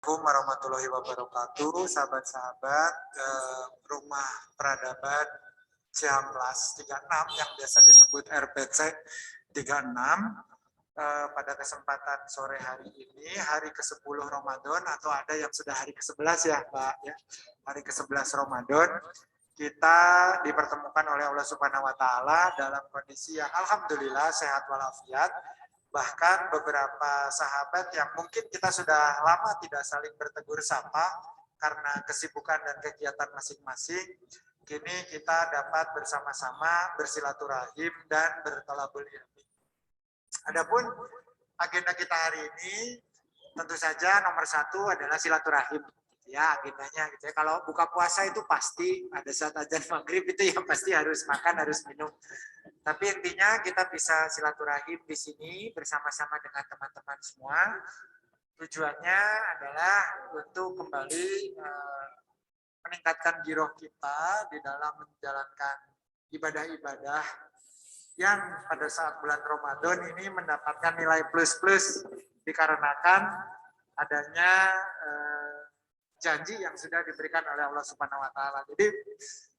Assalamualaikum warahmatullahi wabarakatuh, sahabat-sahabat Rumah Peradaban Ciamplas 36 yang biasa disebut RPC 36. Pada kesempatan sore hari ini, hari ke-10 Ramadan, atau ada yang sudah hari ke-11 ya Pak, ya, hari ke-11 Ramadan, kita dipertemukan oleh Allah Subhanahu wa Ta'ala dalam kondisi yang alhamdulillah sehat walafiat. Bahkan beberapa sahabat yang mungkin kita sudah lama tidak saling bertegur sapa karena kesibukan dan kegiatan masing-masing, kini kita dapat bersama-sama bersilaturahim dan bertolabul ilmi. Adapun agenda kita hari ini tentu saja nomor 1 adalah silaturahim, ya agendanya gitu ya. Kalau buka puasa itu pasti ada saat azan maghrib itu ya pasti harus makan, harus minum. Tapi intinya kita bisa silaturahim di sini bersama-sama dengan teman-teman semua. Tujuannya adalah untuk kembali meningkatkan giroh kita di dalam menjalankan ibadah-ibadah yang pada saat bulan Ramadan ini mendapatkan nilai plus-plus dikarenakan adanya janji yang sudah diberikan oleh Allah Subhanahu wa Ta'ala. Jadi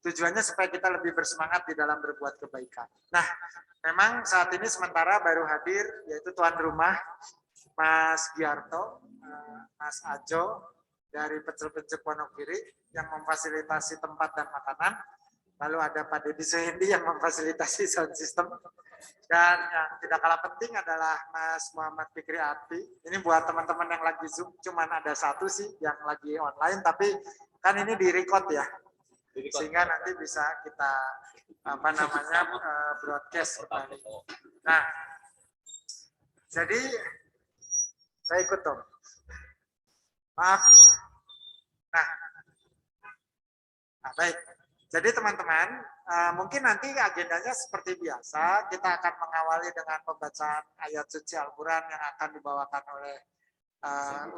tujuannya supaya kita lebih bersemangat di dalam berbuat kebaikan. Nah, memang saat ini sementara baru hadir yaitu tuan rumah Mas Giarto, Mas Ajo dari Pecel-Pecel Wonogiri yang memfasilitasi tempat dan makanan. Lalu ada Pak Deddy Suhendi yang memfasilitasi sound system. Dan yang tidak kalah penting adalah Mas Muhammad Fikri Arti. Ini buat teman-teman yang lagi Zoom, cuman ada satu sih yang lagi online, tapi kan ini di-record ya. Sehingga nanti bisa kita broadcast kembali. Nah, jadi saya ikut dong. Maaf. Nah baik. Jadi teman-teman, mungkin nanti agendanya seperti biasa, kita akan mengawali dengan pembacaan ayat suci Al-Quran yang akan dibawakan oleh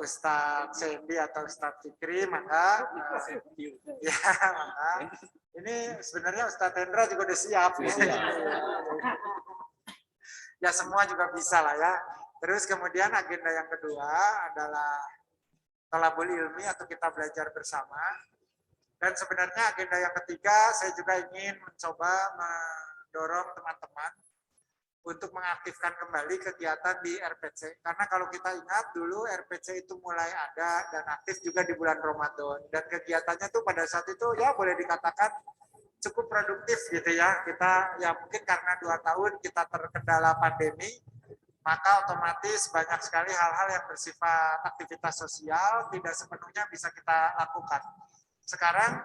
Ustadz Sendi atau Ustadz Fikri, maka ini sebenarnya Ustadz Hendra juga udah siap. Ya semua juga bisa lah ya. Terus kemudian agenda yang kedua adalah thalabul ilmi atau kita belajar bersama. Dan sebenarnya agenda yang ketiga, saya juga ingin mencoba mendorong teman-teman untuk mengaktifkan kembali kegiatan di RPC. Karena kalau kita ingat dulu RPC itu mulai ada dan aktif juga di bulan Ramadan. Dan kegiatannya tuh pada saat itu ya boleh dikatakan cukup produktif gitu ya. Kita ya mungkin karena 2 tahun kita terkendala pandemi, maka otomatis banyak sekali hal-hal yang bersifat aktivitas sosial tidak sepenuhnya bisa kita lakukan. Sekarang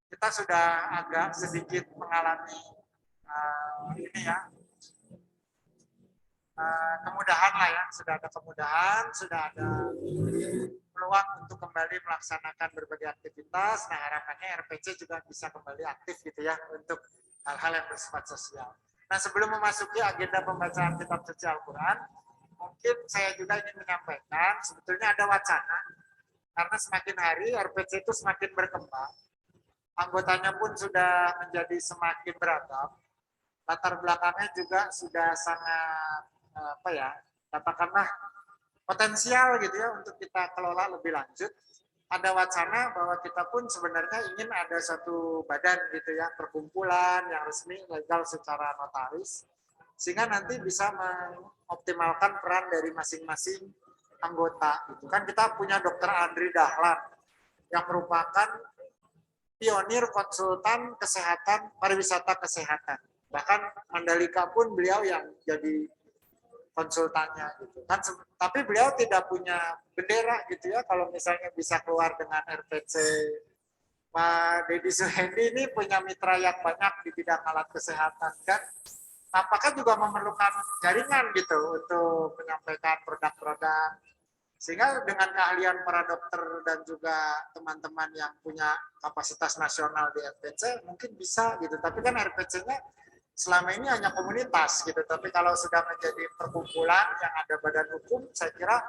kita sudah agak sedikit mengalami kemudahan lah ya, sudah ada kemudahan, sudah ada peluang untuk kembali melaksanakan berbagai aktivitas. Nah harapannya RPC juga bisa kembali aktif gitu ya untuk hal-hal yang bersifat sosial. Nah sebelum memasuki agenda pembacaan kitab suci Al-Quran, mungkin saya juga ingin menyampaikan sebetulnya ada wacana. Karena semakin hari RPC itu semakin berkembang, anggotanya pun sudah menjadi semakin beragam, latar belakangnya juga sudah sangat katakanlah potensial gitu ya untuk kita kelola lebih lanjut. Ada wacana bahwa kita pun sebenarnya ingin ada satu badan gitu ya, perkumpulan yang resmi legal secara notaris, sehingga nanti bisa mengoptimalkan peran dari masing-masing anggota. Itu kan kita punya Dr. Andri Dahlan yang merupakan pionir konsultan kesehatan pariwisata kesehatan. Bahkan Mandalika pun beliau yang jadi konsultannya gitu kan. Tapi beliau tidak punya bendera gitu ya. Kalau misalnya bisa keluar dengan RPC. Pak Deddy Suhendi ini punya mitra yang banyak di bidang alat kesehatan kan. Apakah juga memerlukan jaringan gitu untuk menyampaikan produk-produk. Sehingga dengan keahlian para dokter dan juga teman-teman yang punya kapasitas nasional di RPC mungkin bisa gitu. Tapi kan RPC-nya selama ini hanya komunitas gitu. Tapi kalau sudah menjadi perkumpulan yang ada badan hukum, saya kira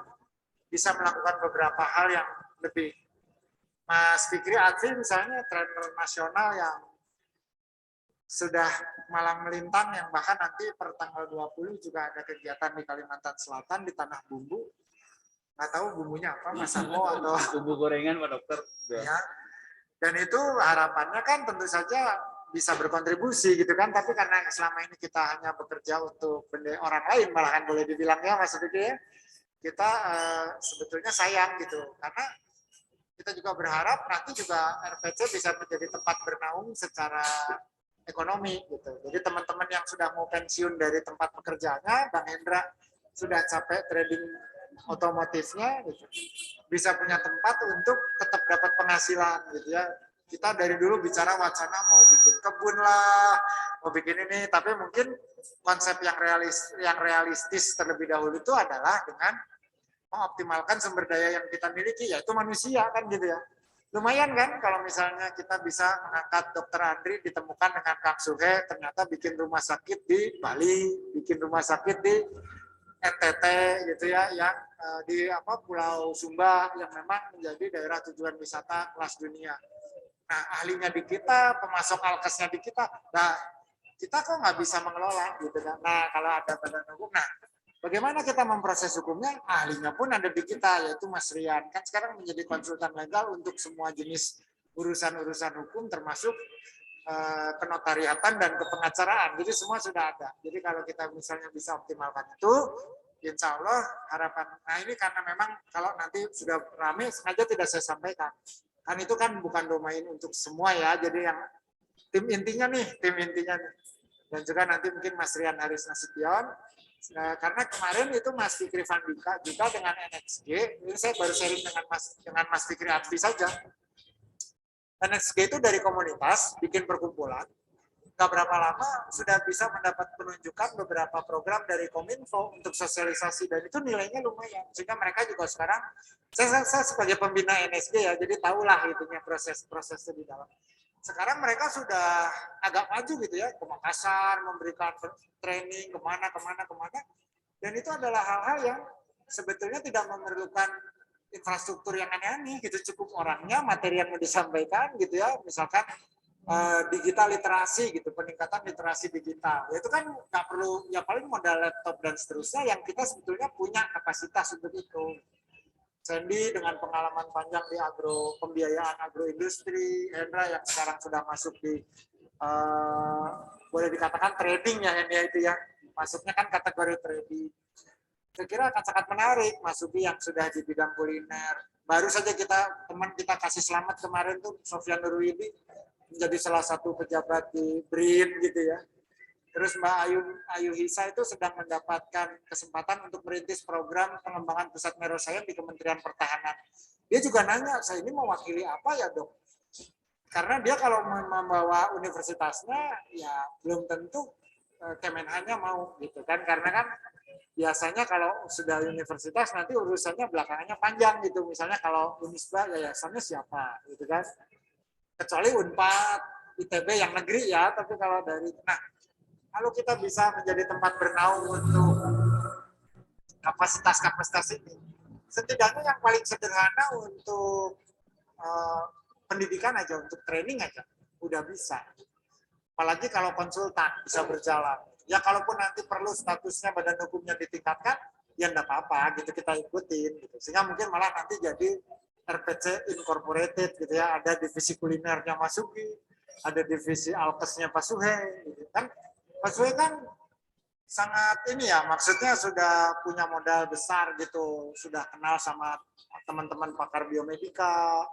bisa melakukan beberapa hal yang lebih. Mas Fikri Adri misalnya trainer nasional yang sudah malang melintang yang bahkan nanti per tanggal 20 juga ada kegiatan di Kalimantan Selatan di Tanah Bumbu. nggak tahu bumbunya apa, masako atau bumbu gorengan Pak Dokter. ya. Dan itu harapannya kan tentu saja bisa berkontribusi gitu kan, tapi karena selama ini kita hanya bekerja untuk orang lain, malahan boleh dibilang ya Mas Diki ya, kita sebetulnya sayang gitu, karena kita juga berharap nanti juga RPC bisa menjadi tempat bernaung secara ekonomi gitu. Jadi teman-teman yang sudah mau pensiun dari tempat pekerjaannya, Bang Hendra sudah capek trading otomotifnya, gitu, bisa punya tempat untuk tetap dapat penghasilan gitu ya. Kita dari dulu bicara wacana mau bikin kebun lah, mau bikin ini, tapi mungkin konsep yang realistis terlebih dahulu itu adalah dengan mengoptimalkan sumber daya yang kita miliki, yaitu manusia kan gitu ya. Lumayan kan kalau misalnya kita bisa mengangkat Dokter Andri ditemukan dengan Kang Suhe, ternyata bikin rumah sakit di Bali, bikin rumah sakit di NTT gitu ya, yang di Pulau Sumba yang memang menjadi daerah tujuan wisata kelas dunia. Nah, ahlinya di kita, pemasok alkesnya di kita. Nah, kita kok nggak bisa mengelola gitu kan. Nah, kalau ada badan hukum, nah bagaimana kita memproses hukumnya? Ahlinya pun ada di kita, yaitu Mas Rian. Kan sekarang menjadi konsultan legal untuk semua jenis urusan-urusan hukum, termasuk kenotariatan dan kepengacaraan. Jadi semua sudah ada. Jadi kalau kita misalnya bisa optimalkan itu, insya Allah harapan. Nah ini karena memang kalau nanti sudah rame, sengaja tidak saya sampaikan. Kan itu kan bukan domain untuk semua ya. Jadi yang tim intinya nih. Dan juga nanti mungkin Mas Rian Haris Nasution. Nah, karena kemarin itu Mas Fikri Vandika juga dengan NXG, ini saya baru sharing dengan Mas Fikri Abdi saja. NXG itu dari komunitas, bikin perkumpulan, nggak berapa lama sudah bisa mendapat penunjukan beberapa program dari Kominfo untuk sosialisasi, dan itu nilainya lumayan, sehingga mereka juga sekarang, saya sebagai pembina NXG ya, jadi tahulah itunya proses-prosesnya di dalam. Sekarang mereka sudah agak maju gitu ya, ke Makassar, memberikan training kemana, dan itu adalah hal-hal yang sebetulnya tidak memerlukan infrastruktur yang aneh-aneh gitu, cukup orangnya, materi yang mau disampaikan gitu ya, misalkan digital literasi gitu, peningkatan literasi digital, itu kan nggak perlu, ya paling modal laptop dan seterusnya yang kita sebetulnya punya kapasitas untuk itu. Sandy dengan pengalaman panjang di pembiayaan agroindustri, Hendra yang sekarang sudah masuk di boleh dikatakan trading ya Hendra itu ya, masuknya kan kategori trading. Saya kira akan sangat menarik Mas Subi yang sudah di bidang kuliner. Baru saja teman kita kasih selamat kemarin tuh Sofyan Nurwidi menjadi salah satu pejabat di BRIN gitu ya. Terus Mbak Ayu Hisa itu sedang mendapatkan kesempatan untuk merintis program pengembangan pusat neuroscience di Kementerian Pertahanan. Dia juga nanya, saya ini mewakili apa ya dok? Karena dia kalau membawa universitasnya, ya belum tentu Kemenhannya mau gitu kan. Karena kan biasanya kalau sudah universitas nanti urusannya belakangannya panjang gitu. Misalnya kalau Unisba yayasannya siapa gitu kan. Kecuali Unpad, ITB yang negeri ya, tapi kalau dari kalau kita bisa menjadi tempat bernaung untuk kapasitas ini, setidaknya yang paling sederhana untuk pendidikan aja, untuk training aja, udah bisa. Apalagi kalau konsultan bisa berjalan. Ya kalaupun nanti perlu statusnya badan hukumnya ditingkatkan, ya enggak apa-apa gitu, kita ikutin. Gitu. Sehingga mungkin malah nanti jadi RPC Incorporated gitu ya, ada divisi kulinernya Mas Sugi, ada divisi alkesnya Pak Suhe. Gitu. Kan Pak Suhe kan sangat ini ya, maksudnya sudah punya modal besar gitu, sudah kenal sama teman-teman pakar biomedika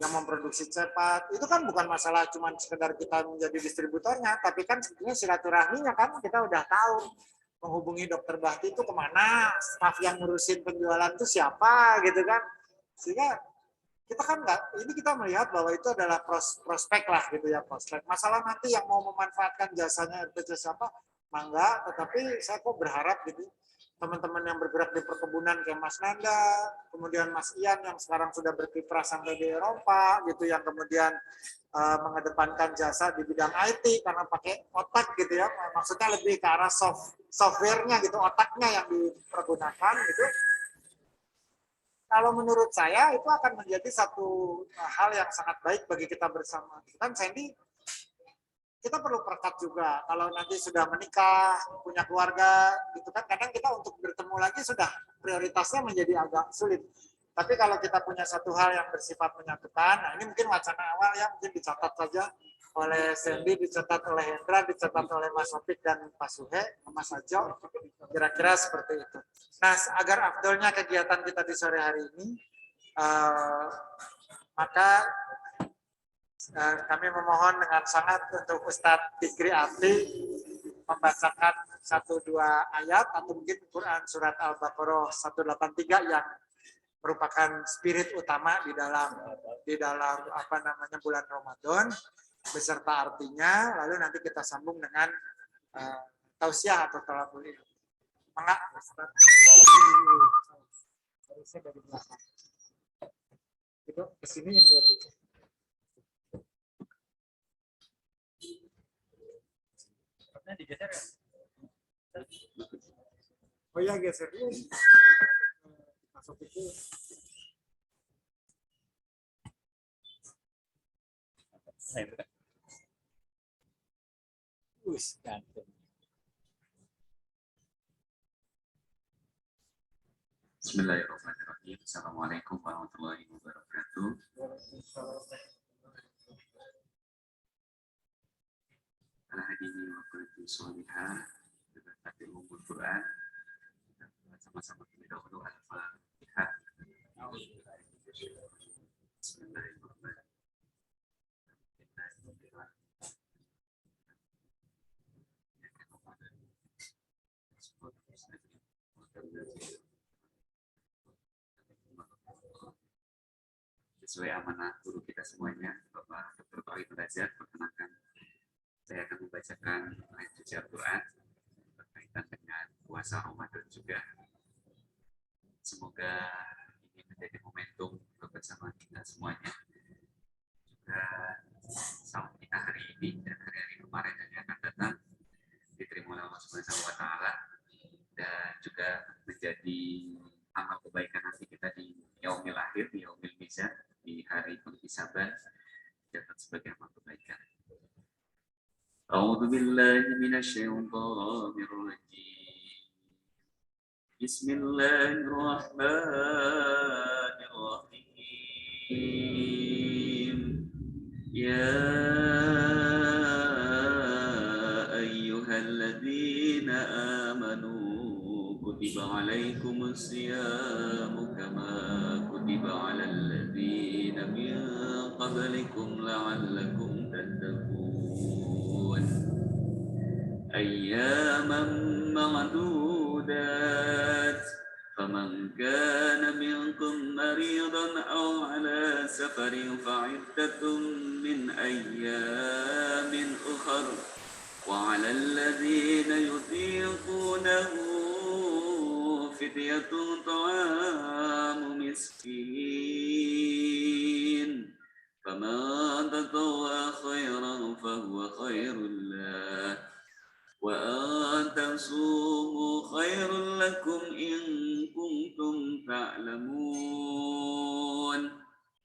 yang memproduksi cepat. Itu kan bukan masalah cuma sekedar kita menjadi distributornya, tapi kan sebetulnya silaturahminya kan kita udah tahu menghubungi dokter Bahti itu kemana, staf yang ngurusin penjualan itu siapa gitu kan. Sehingga kita kan ini kita melihat bahwa itu adalah prospek lah gitu ya, prospek. Masalah nanti yang mau memanfaatkan jasanya RPC siapa, mangga, tetapi saya kok berharap gitu teman-teman yang bergerak di perkebunan kayak Mas Nanda, kemudian Mas Ian yang sekarang sudah berkiprah sampai di Eropa gitu, yang kemudian mengedepankan jasa di bidang IT karena pakai otak gitu ya, maksudnya lebih ke arah softwarenya gitu, otaknya yang dipergunakan gitu. Kalau menurut saya itu akan menjadi satu hal yang sangat baik bagi kita bersama. Kan Sandy, kita perlu perekat juga. Kalau nanti sudah menikah, punya keluarga, gitu kan kadang kita untuk bertemu lagi sudah prioritasnya menjadi agak sulit. Tapi kalau kita punya satu hal yang bersifat menyatukan, nah ini mungkin wacana awal ya, mungkin dicatat saja oleh Sandy, dicatat oleh Hendra, dicatat oleh Mas Opik dan Pak Suhe, Mas Ajo, kira-kira seperti itu. Nah, agar afdolnya kegiatan kita di sore hari ini, maka kami memohon dengan sangat untuk Ustadz Fikri Abdi membacakan 1-2 ayat atau mungkin Quran surat Al-Baqarah 183 yang merupakan spirit utama di dalam apa namanya bulan Ramadan beserta artinya, lalu nanti kita sambung dengan tausiah atau thalabul ilm. Mangga Ustaz. Harusnya dari belakang. Itu kesini yang berarti. Digeser ya? Oh iya geser dulu. Masuk itu. Ganteng. Bismillahirrahmanirrahim. Assalamualaikum warahmatullahi wabarakatuh. Al-Hadini wa kulli sholihah dengan takdir umur Quran. Sama-sama kita dahulu Al-Fatihah. Bismillahirrahmanirrahim. Sesuai amanah guru kita semuanya, Bapak Dr. Tauhid Derajat, perkenalkan saya akan membacakan ayat suci Al-Quran berkaitan dengan puasa Ramadan juga. Semoga ini menjadi momentum bersama kita semuanya. Juga salat kita hari ini dan hari-hari kemarin yang akan datang diterima oleh Allah Subhanahu wa Ta'ala dan juga menjadi amal kebaikan nanti kita di yaumil akhir, di yaumil mizan, di hari penghisaban, dapat sebagai amal kebaikan. A'udzu billahi minasyaitonir rajim. Bismillahirrahmanirrahim. Ya ayyuhalladzina amanu kutiba alaikumus siyamu kama kutiba alal ladzina min qablikum la'allakum tattaqun. أياما معدودات فمن كان منكم مريضا أو على سفر فعدة من أيام أخر وعلى الذين يطيقونه فدية طعام مسكين فمن تطوع خيرا فهو خير له وأن تصوموا خير لكم إن كنتم تعلمون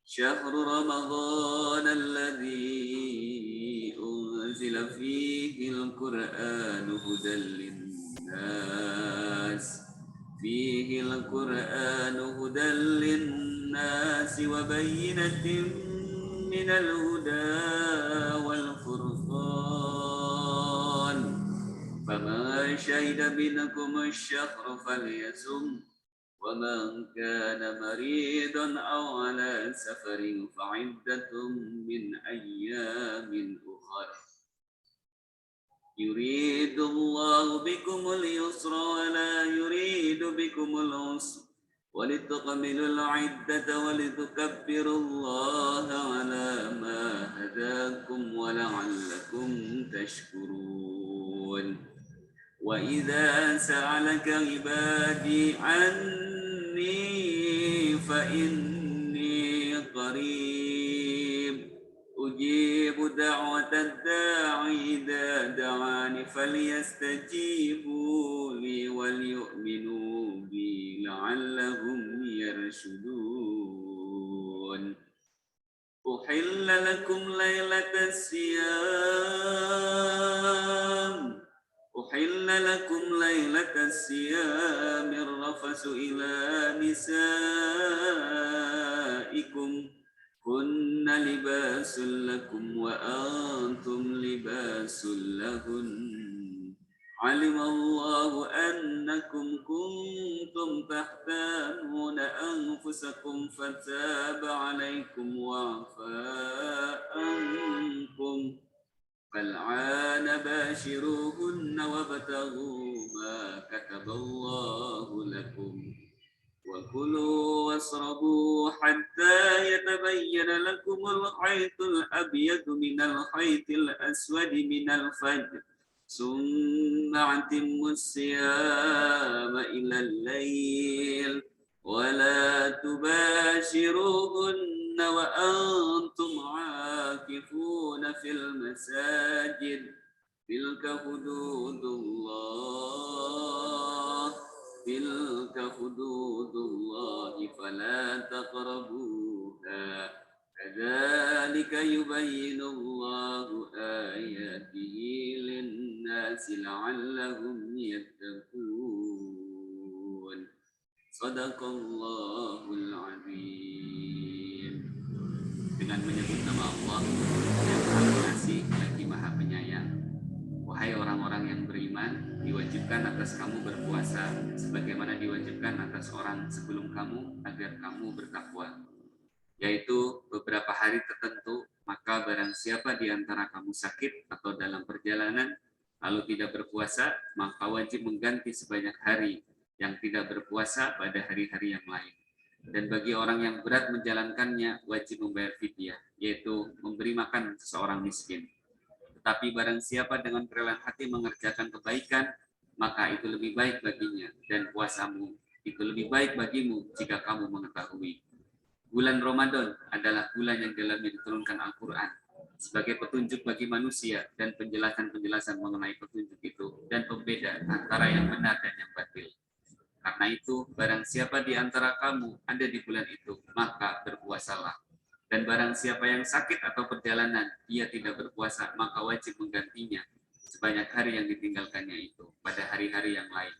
شهر رمضان الذي أنزل فيه القرآن هدى للناس وبينة من الهدى والفرقان فمن شهد منكم الشهر فليصم ومن كان مريضا أو على سفر فعدة من أيام أخر يريد الله بكم اليسر ولا يريد بكم العسر ولتكملوا العدة ولتكبروا الله على ما هداكم ولعلكم تشكرون وإذا سألك عبادي عني فإني قريب أجيب دعوة الداعي إذا دعاني فليستجيبوا لي وليؤمنوا بي لعلهم يرشدون أحل لكم ليلة الصيام أحل لكم ليلة الصيام الرفث إلى نسائكم هن لباس لكم وأنتم لباس لهن علم الله أنكم كنتم تختانون أنفسكم فتاب عليكم وعفى عنكم فالعان باشروهن وابتغوا ما كتب الله لكم وكلوا واشربوا حتى يتبين لكم الخيط الأبيض من الخيط الأسود من الفجر ثم أتموا الصيام إلى الليل ولا تباشروهن وأنتم عاكفون في المساجد تلك حدود الله فلا تقربوها كذلك يبين الله آياته للناس لعلهم يتقون صدق Allahul Azim. Dengan menyebut nama Allah yang Maha Pengasih lagi Maha Penyayang. Wahai orang-orang yang beriman, diwajibkan atas kamu berpuasa sebagaimana diwajibkan atas orang sebelum kamu agar kamu bertakwa, yaitu beberapa hari tertentu. Maka barang siapa di antara kamu sakit atau dalam perjalanan lalu tidak berpuasa, maka wajib mengganti sebanyak hari yang tidak berpuasa pada hari-hari yang lain. Dan bagi orang yang berat menjalankannya, wajib membayar fidyah, yaitu memberi makan seseorang miskin. Tetapi barang siapa dengan kerelaan hati mengerjakan kebaikan, maka itu lebih baik baginya, dan puasamu itu lebih baik bagimu jika kamu mengetahui. Bulan Ramadan adalah bulan yang dalamnya diturunkan Al-Quran sebagai petunjuk bagi manusia dan penjelasan-penjelasan mengenai petunjuk itu dan pembeda antara yang benar dan yang batil. Karena itu, barang siapa di antara kamu ada di bulan itu, maka berpuasalah. Dan barang siapa yang sakit atau perjalanan, ia tidak berpuasa, maka wajib menggantinya sebanyak hari yang ditinggalkannya itu pada hari-hari yang lain.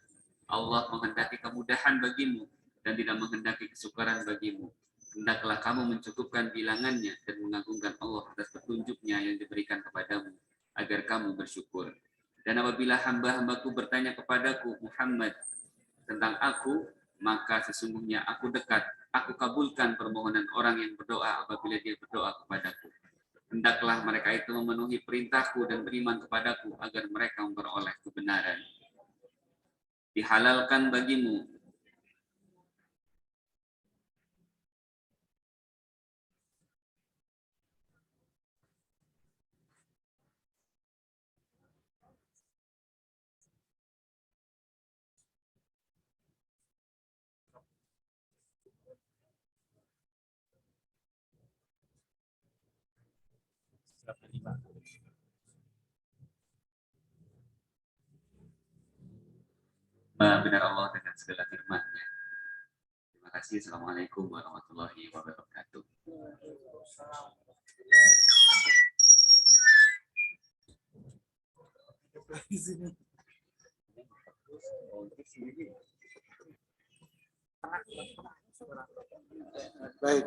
Allah menghendaki kemudahan bagimu dan tidak menghendaki kesukaran bagimu. Hendaklah kamu mencukupkan bilangannya dan mengagungkan Allah atas petunjuknya yang diberikan kepadamu, agar kamu bersyukur. Dan apabila hamba-hambaku bertanya kepadaku, Muhammad, tentang aku, maka sesungguhnya aku dekat. Aku kabulkan permohonan orang yang berdoa apabila dia berdoa kepadaku. Hendaklah mereka itu memenuhi perintahku dan beriman kepadaku agar mereka memperoleh kebenaran. Dihalalkan bagimu benar Allah dengan segala firman-Nya. Terima kasih. Assalamualaikum warahmatullahi wabarakatuh. Baik.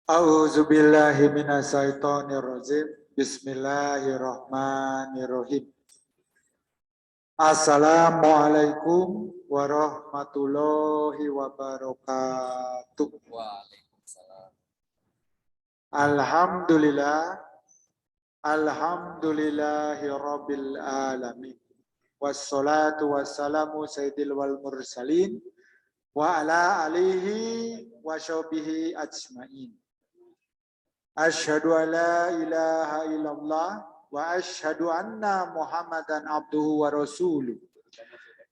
A'udzubillahi minasyaitonirrajim. Bismillahirrahmanirrahim. Assalamualaikum warahmatullahi wabarakatuh. Waalaikumsalam. Alhamdulillah. Alhamdulillahi rabbil alamin. Wassalatu wassalamu sayyidil wal mursalin wa ala alihi wa sahbihi ajmain. Asyhadu an la ilaha illallah wa asyhadu anna Muhammadan abduhu wa rasuluh.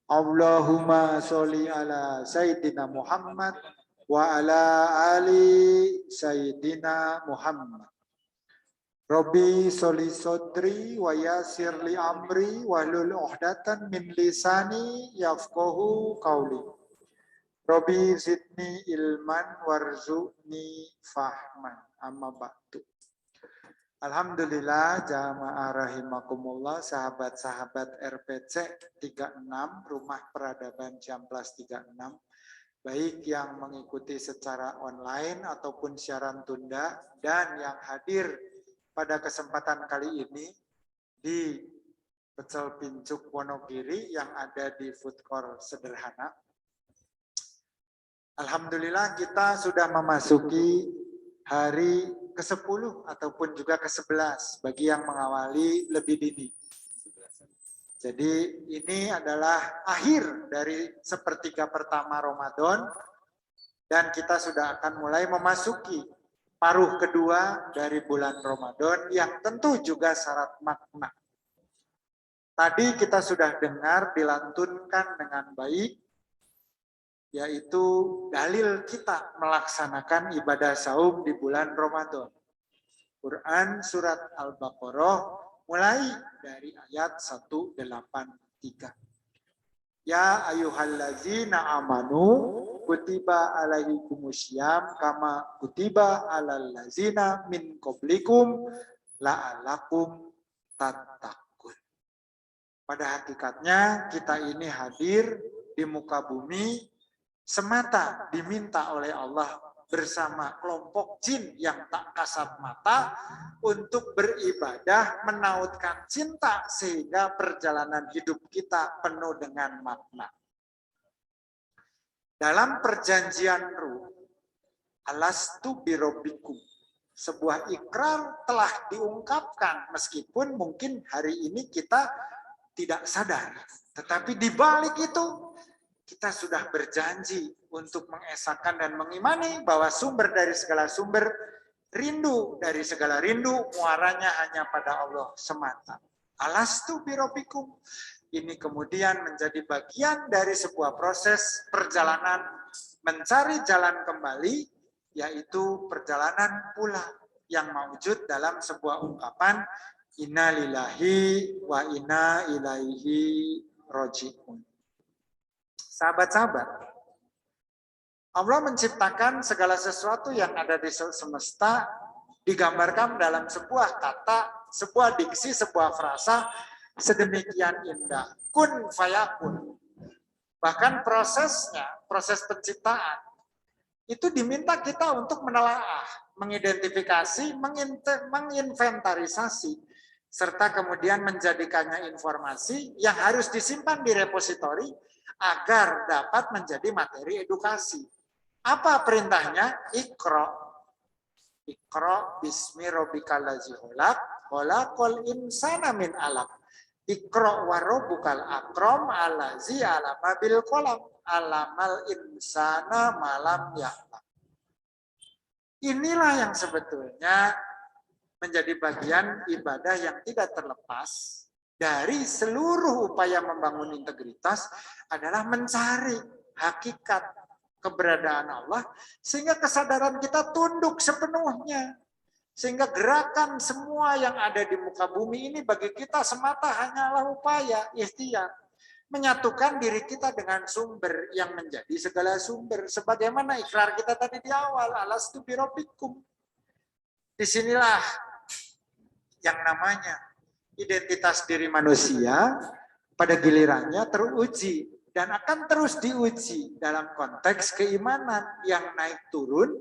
Allahumma sholli ala sayyidina Muhammad wa ala ali sayyidina Muhammad. Rabbi sholli sodri wa yassir li amri wahlul 'uqdatam min lisani yafqahu qawli. Robi zidni ilman warzuqni fahman. Amma ba'du. Alhamdulillah jamaah rahimakumullah, sahabat-sahabat RPC 36 Rumah Peradaban Ciamplas 36, baik yang mengikuti secara online ataupun siaran tunda dan yang hadir pada kesempatan kali ini di Pecel Pincuk Wonogiri yang ada di Food Court Sederhana. Alhamdulillah kita sudah memasuki hari ke-10 ataupun juga ke-11 bagi yang mengawali lebih dini. Jadi ini adalah akhir dari sepertiga pertama Ramadan dan kita sudah akan mulai memasuki paruh kedua dari bulan Ramadan yang tentu juga syarat makna. Tadi kita sudah dengar dilantunkan dengan baik, yaitu dalil kita melaksanakan ibadah saum di bulan Ramadan. Quran surat Al-Baqarah mulai dari ayat 183. Ya ayyuhallazina amanu kutiba alaikumusyyam kama kutiba alal lazina min qablikum la'alakum tattaqun. Pada hakikatnya kita ini hadir di muka bumi semata diminta oleh Allah bersama kelompok jin yang tak kasat mata untuk beribadah menautkan cinta sehingga perjalanan hidup kita penuh dengan makna. Dalam perjanjian ruh, alastu birobbikum, sebuah ikrar telah diungkapkan meskipun mungkin hari ini kita tidak sadar, tetapi di balik itu kita sudah berjanji untuk mengesahkan dan mengimani bahwa sumber dari segala sumber, rindu dari segala rindu, muaranya hanya pada Allah semata. Alastu birobbikum. Ini kemudian menjadi bagian dari sebuah proses perjalanan mencari jalan kembali, yaitu perjalanan pulang yang mewujud dalam sebuah ungkapan inna lillahi wa inna ilaihi roji'un. Sahabat-sahabat, Allah menciptakan segala sesuatu yang ada di semesta digambarkan dalam sebuah kata, sebuah diksi, sebuah frasa sedemikian indah. Kun fayakun. Bahkan prosesnya, proses penciptaan, itu diminta kita untuk menelaah, mengidentifikasi, menginventarisasi, serta kemudian menjadikannya informasi yang harus disimpan di repositori agar dapat menjadi materi edukasi. Apa perintahnya? Iqra. Iqra bismi rabbikal ladzi khalaq, khalaqal insana min 'alaq. Iqra wa rabbukal akram allazi 'allama bil qalam, 'allamal insana malam ya'lam. Inilah yang sebetulnya menjadi bagian ibadah yang tidak terlepas dari seluruh upaya membangun integritas adalah mencari hakikat keberadaan Allah sehingga kesadaran kita tunduk sepenuhnya. Sehingga gerakan semua yang ada di muka bumi ini bagi kita semata hanyalah upaya ikhtiar. Menyatukan diri kita dengan sumber yang menjadi segala sumber. Sebagaimana ikrar kita tadi di awal, alastu birobbikum. Disinilah yang namanya identitas diri manusia pada gilirannya teruji dan akan terus diuji dalam konteks keimanan yang naik turun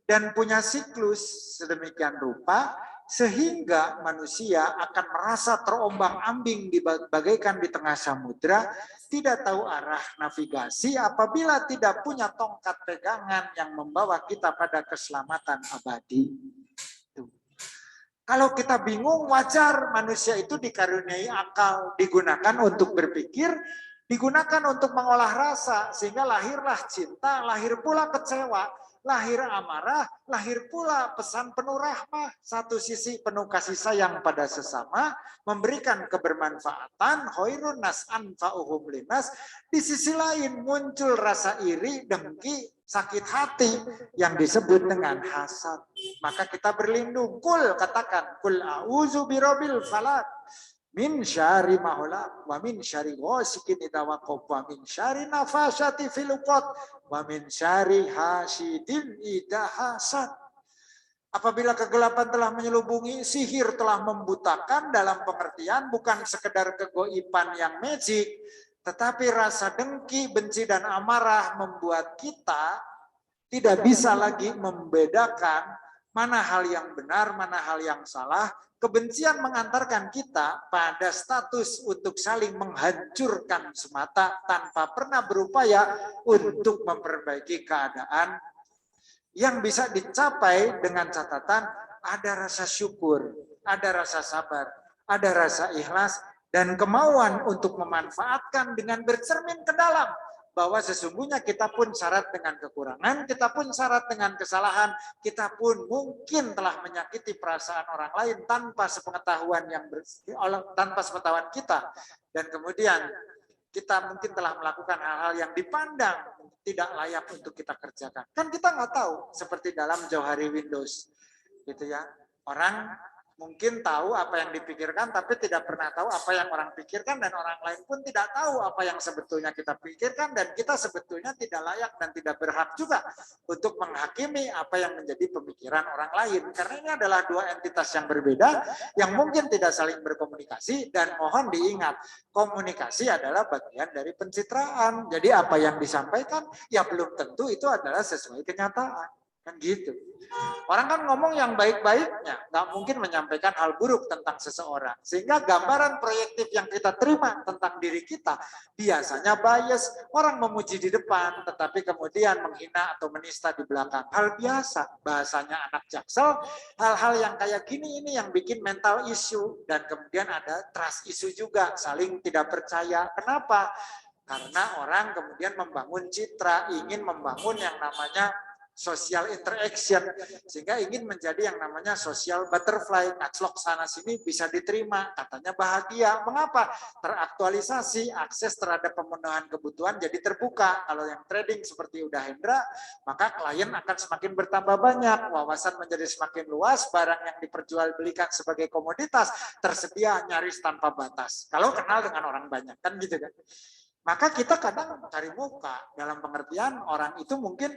dan punya siklus sedemikian rupa sehingga manusia akan merasa terombang-ambing bagaikan di tengah samudra, tidak tahu arah navigasi apabila tidak punya tongkat pegangan yang membawa kita pada keselamatan abadi. Kalau kita bingung, wajar manusia itu dikaruniai akal, digunakan untuk berpikir, digunakan untuk mengolah rasa, sehingga lahirlah cinta, lahir pula kecewa, lahir amarah, lahir pula pesan penuh rahmah. Satu sisi penuh kasih sayang pada sesama, memberikan kebermanfaatan, khairun nas anfa'uhum linas. Di sisi lain muncul rasa iri, dengki, sakit hati yang disebut dengan hasad. Maka kita berlindung, kul katakan, kul a'udzu birabbil falaq, min syarri ma khalaq wa min syarri ghasikin idza waqab wa min syarri nafasati fil 'uqad wa min syarri hasidin idza hasad. Apabila kegelapan telah menyelubungi, sihir telah membutakan, dalam pengertian bukan sekedar kegoiban yang magic, tetapi rasa dengki, benci, dan amarah membuat kita tidak bisa lagi membedakan mana hal yang benar, mana hal yang salah. Kebencian mengantarkan kita pada status untuk saling menghancurkan semata tanpa pernah berupaya untuk memperbaiki keadaan, yang bisa dicapai dengan catatan ada rasa syukur, ada rasa sabar, ada rasa ikhlas, dan kemauan untuk memanfaatkan dengan bercermin ke dalam bahwa sesungguhnya kita pun syarat dengan kekurangan, kita pun syarat dengan kesalahan, kita pun mungkin telah menyakiti perasaan orang lain tanpa sepengetahuan tanpa sepengetahuan kita, dan kemudian kita mungkin telah melakukan hal-hal yang dipandang tidak layak untuk kita kerjakan. Kan kita nggak tahu, seperti dalam Johari Windows, gitu ya. Orang mungkin tahu apa yang dipikirkan, tapi tidak pernah tahu apa yang orang pikirkan, dan orang lain pun tidak tahu apa yang sebetulnya kita pikirkan, dan kita sebetulnya tidak layak dan tidak berhak juga untuk menghakimi apa yang menjadi pemikiran orang lain. Karena ini adalah dua entitas yang berbeda, yang mungkin tidak saling berkomunikasi, dan mohon diingat, komunikasi adalah bagian dari pencitraan. Jadi apa yang disampaikan, ya belum tentu itu adalah sesuai kenyataan. Kan gitu. Orang kan ngomong yang baik-baiknya, nggak mungkin menyampaikan hal buruk tentang seseorang. Sehingga gambaran proyektif yang kita terima tentang diri kita biasanya bias. Orang memuji di depan, tetapi kemudian menghina atau menista di belakang. Hal biasa, bahasanya anak Jaksel, hal-hal yang kayak gini ini yang bikin mental issue. Dan kemudian ada trust issue juga, saling tidak percaya. Kenapa? Karena orang kemudian membangun citra, ingin membangun yang namanya social interaction, sehingga ingin menjadi yang namanya social butterfly, ngaclok sana sini bisa diterima, katanya bahagia. Mengapa? Teraktualisasi, akses terhadap pemenuhan kebutuhan jadi terbuka. Kalau yang trading seperti Udah Hendra, maka klien akan semakin bertambah banyak, wawasan menjadi semakin luas, barang yang diperjualbelikan sebagai komoditas tersedia nyaris tanpa batas. Kalau kenal dengan orang banyak, kan gitu kan. Maka kita kadang cari muka, dalam pengertian orang itu mungkin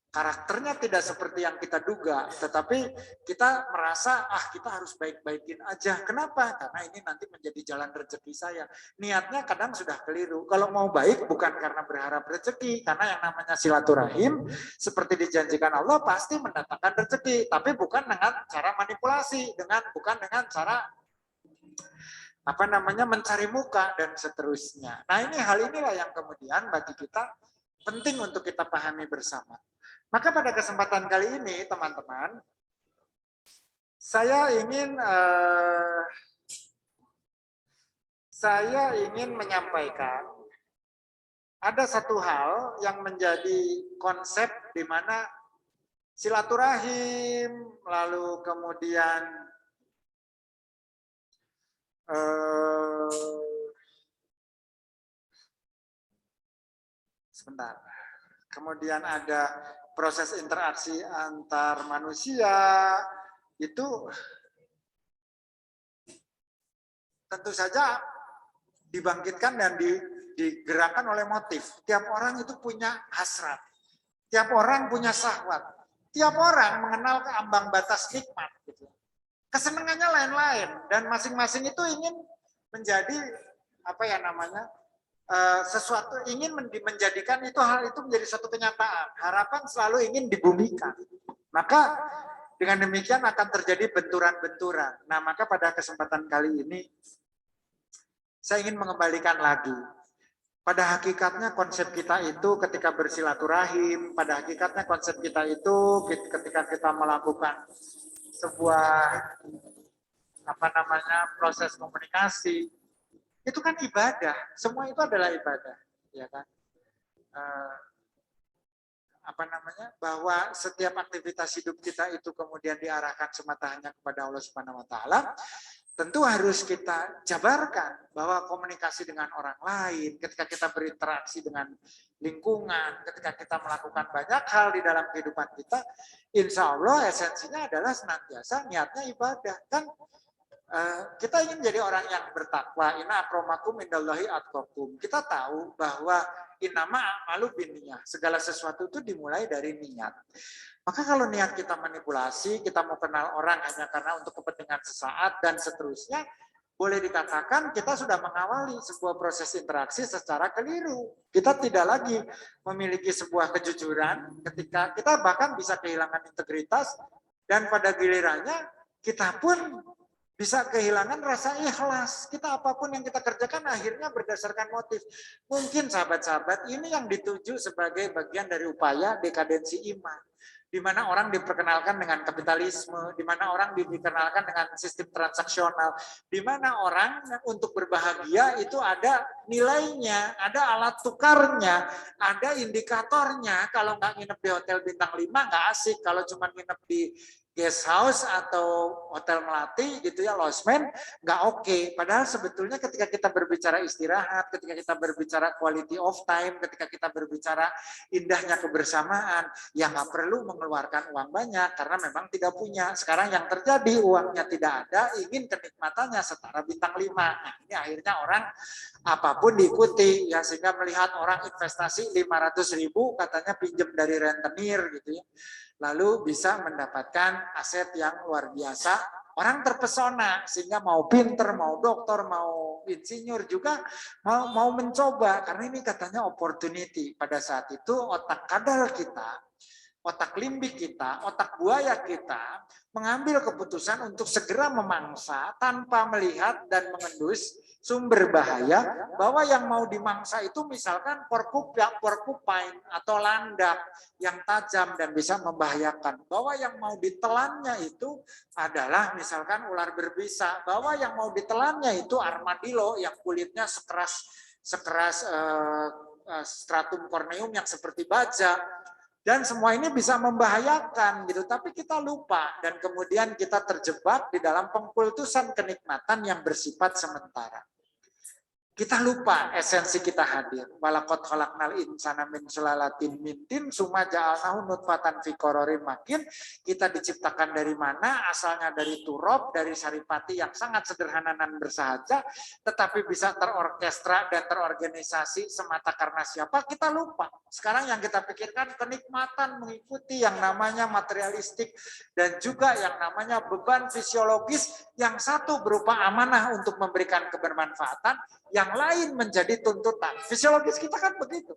karakternya tidak seperti yang kita duga, tetapi kita merasa kita harus baik-baikin aja. Kenapa? Karena ini nanti menjadi jalan rezeki saya. Niatnya kadang sudah keliru. Kalau mau baik bukan karena berharap rezeki, karena yang namanya silaturahim seperti dijanjikan Allah pasti mendatangkan rezeki, tapi bukan dengan cara manipulasi, bukan dengan cara mencari muka dan seterusnya. Nah, hal inilah yang kemudian bagi kita penting untuk kita pahami bersama. Maka pada kesempatan kali ini, teman-teman, saya ingin menyampaikan ada satu hal yang menjadi konsep di mana silaturahim, lalu kemudian kemudian ada proses interaksi antar manusia, itu tentu saja dibangkitkan dan digerakkan oleh motif. Tiap orang itu punya hasrat, tiap orang punya syahwat, tiap orang mengenal ambang batas nikmat. Gitu. Kesenangannya lain-lain, dan masing-masing itu ingin menjadi sesuatu, ingin menjadikan hal itu menjadi suatu kenyataan. Harapan selalu ingin dibumikan. Maka dengan demikian akan terjadi benturan-benturan. Nah, maka pada kesempatan kali ini saya ingin mengembalikan lagi. Pada hakikatnya konsep kita itu ketika bersilaturahim, pada hakikatnya konsep kita itu ketika kita melakukan sebuah proses komunikasi, itu kan ibadah, semua itu adalah ibadah, ya kan? Bahwa setiap aktivitas hidup kita itu kemudian diarahkan semata hanya kepada Allah Subhanahu Wa Taala, tentu harus kita jabarkan bahwa komunikasi dengan orang lain, ketika kita berinteraksi dengan lingkungan, ketika kita melakukan banyak hal di dalam kehidupan kita, insya Allah esensinya adalah senantiasa niatnya ibadah. Kan Kita ingin jadi orang yang bertakwa. Inna akromakum indallahi atqakum. Kita tahu bahwa innama a'malu binniyah. Segala sesuatu itu dimulai dari niat. Maka kalau niat kita manipulasi, kita mau kenal orang hanya karena untuk kepentingan sesaat dan seterusnya, boleh dikatakan kita sudah mengawali sebuah proses interaksi secara keliru. Kita tidak lagi memiliki sebuah kejujuran ketika kita bahkan bisa kehilangan integritas dan pada gilirannya kita pun bisa kehilangan rasa ikhlas. Kita apapun yang kita kerjakan akhirnya berdasarkan motif. Mungkin sahabat-sahabat ini yang dituju sebagai bagian dari upaya dekadensi iman. Di mana orang diperkenalkan dengan kapitalisme, di mana orang diperkenalkan dengan sistem transaksional, di mana orang untuk berbahagia itu ada nilainya, ada alat tukarnya, ada indikatornya. Kalau nggak nginep di hotel bintang 5 nggak asik, kalau cuma nginep di guest house atau hotel melati gitu ya, lodgement, nggak oke. Padahal sebetulnya ketika kita berbicara istirahat, ketika kita berbicara quality of time, ketika kita berbicara indahnya kebersamaan, ya nggak perlu mengeluarkan uang banyak karena memang tidak punya. Sekarang yang terjadi uangnya tidak ada, ingin kenikmatannya setara bintang 5. Nah, ini akhirnya orang apapun diikuti ya, sehingga melihat orang investasi 500.000 katanya pinjam dari rentenir gitu ya. Lalu bisa mendapatkan aset yang luar biasa, orang terpesona sehingga mau pinter, mau dokter, mau insinyur juga mau mencoba karena ini katanya opportunity. Pada saat itu otak kadal kita, otak limbik kita, otak buaya kita mengambil keputusan untuk segera memangsa tanpa melihat dan mengendus sumber bahaya, bahwa yang mau dimangsa itu misalkan porcupine atau landak yang tajam dan bisa membahayakan, bahwa yang mau ditelannya itu adalah misalkan ular berbisa, bahwa yang mau ditelannya itu armadillo yang kulitnya sekeras stratum corneum yang seperti baja. Dan semua ini bisa membahayakan gitu, tapi kita lupa dan kemudian kita terjebak di dalam pengkultusan kenikmatan yang bersifat sementara. Kita lupa esensi kita hadir. Walaqad khalaqnal insana min sulalatin min tin tsumma ja'alnahu nutfatan fi qararin makin. Kita diciptakan dari mana? Asalnya dari turab, dari saripati yang sangat sederhana dan bersahaja, tetapi bisa terorkestra dan terorganisasi semata karena siapa? Kita lupa. Sekarang yang kita pikirkan kenikmatan mengikuti yang namanya materialistik dan juga yang namanya beban fisiologis, yang satu berupa amanah untuk memberikan kebermanfaatan, yang lain menjadi tuntutan. Fisiologis kita kan begitu.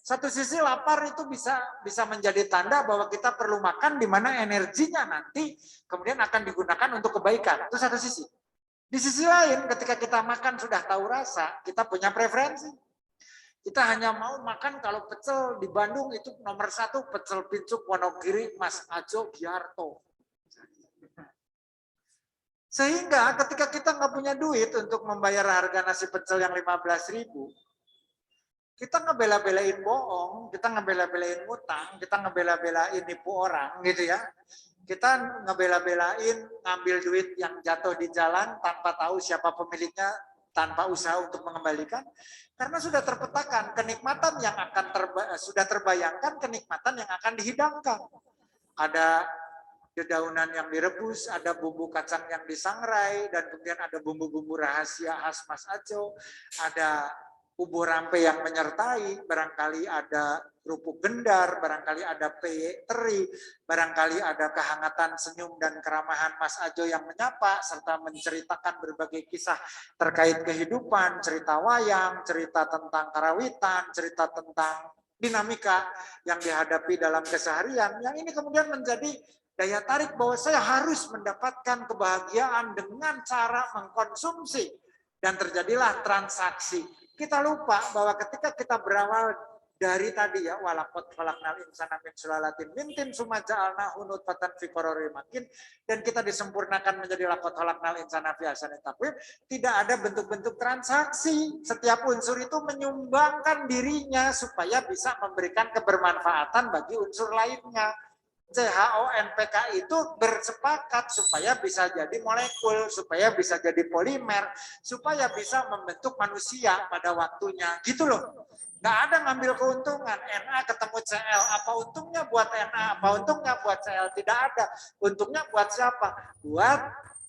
Satu sisi lapar itu bisa menjadi tanda bahwa kita perlu makan, di mana energinya nanti kemudian akan digunakan untuk kebaikan. Itu satu sisi. Di sisi lain ketika kita makan sudah tahu rasa, kita punya preferensi. Kita hanya mau makan kalau pecel di Bandung itu nomor 1, pecel pincuk Wonogiri Mas Ajo Giarto. Sehingga ketika kita nggak punya duit untuk membayar harga nasi pecel yang 15.000, kita ngebela-belain bohong, kita ngebela-belain utang, kita ngebela-belain nipu orang gitu ya. Kita ngebela-belain ngambil duit yang jatuh di jalan tanpa tahu siapa pemiliknya, tanpa usaha untuk mengembalikan, karena sudah terpetakan kenikmatan yang akan sudah terbayangkan kenikmatan yang akan dihidangkan. Ada dedaunan yang direbus, ada bumbu kacang yang disangrai, dan kemudian ada bumbu-bumbu rahasia khas Mas Ajo, ada bubur rampe yang menyertai, barangkali ada kerupuk gendar, barangkali ada peyek teri, barangkali ada kehangatan senyum dan keramahan Mas Ajo yang menyapa, serta menceritakan berbagai kisah terkait kehidupan, cerita wayang, cerita tentang karawitan, cerita tentang dinamika yang dihadapi dalam keseharian, yang ini kemudian menjadi daya tarik bahwa saya harus mendapatkan kebahagiaan dengan cara mengkonsumsi, dan terjadilah transaksi. Kita lupa bahwa ketika kita berawal dari tadi ya, walaqad khalaqnal insana min sulalatin min tin tsumma ja'alnahu nutfatan fi qararin makin, dan kita disempurnakan menjadi laqad khalaqnal insana fi ahsani taqwim, tidak ada bentuk-bentuk transaksi. Setiap unsur itu menyumbangkan dirinya supaya bisa memberikan kebermanfaatan bagi unsur lainnya. CHONPK itu bersepakat supaya bisa jadi molekul, supaya bisa jadi polimer, supaya bisa membentuk manusia pada waktunya. Gitu loh. Nggak ada ngambil keuntungan. Na ketemu Cl. Apa untungnya buat Na? Apa untungnya buat Cl? Tidak ada. Untungnya buat siapa? Buat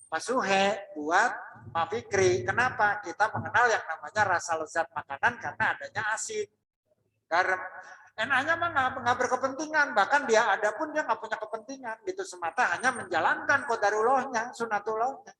Pak Suhe, buat Pak Fikri. Kenapa? Kita mengenal yang namanya rasa lezat makanan karena adanya asin, garam. NA-nya mah nggak berkepentingan, bahkan dia ada pun dia nggak punya kepentingan, gitu semata hanya menjalankan qadarullahnya, sunatullahnya.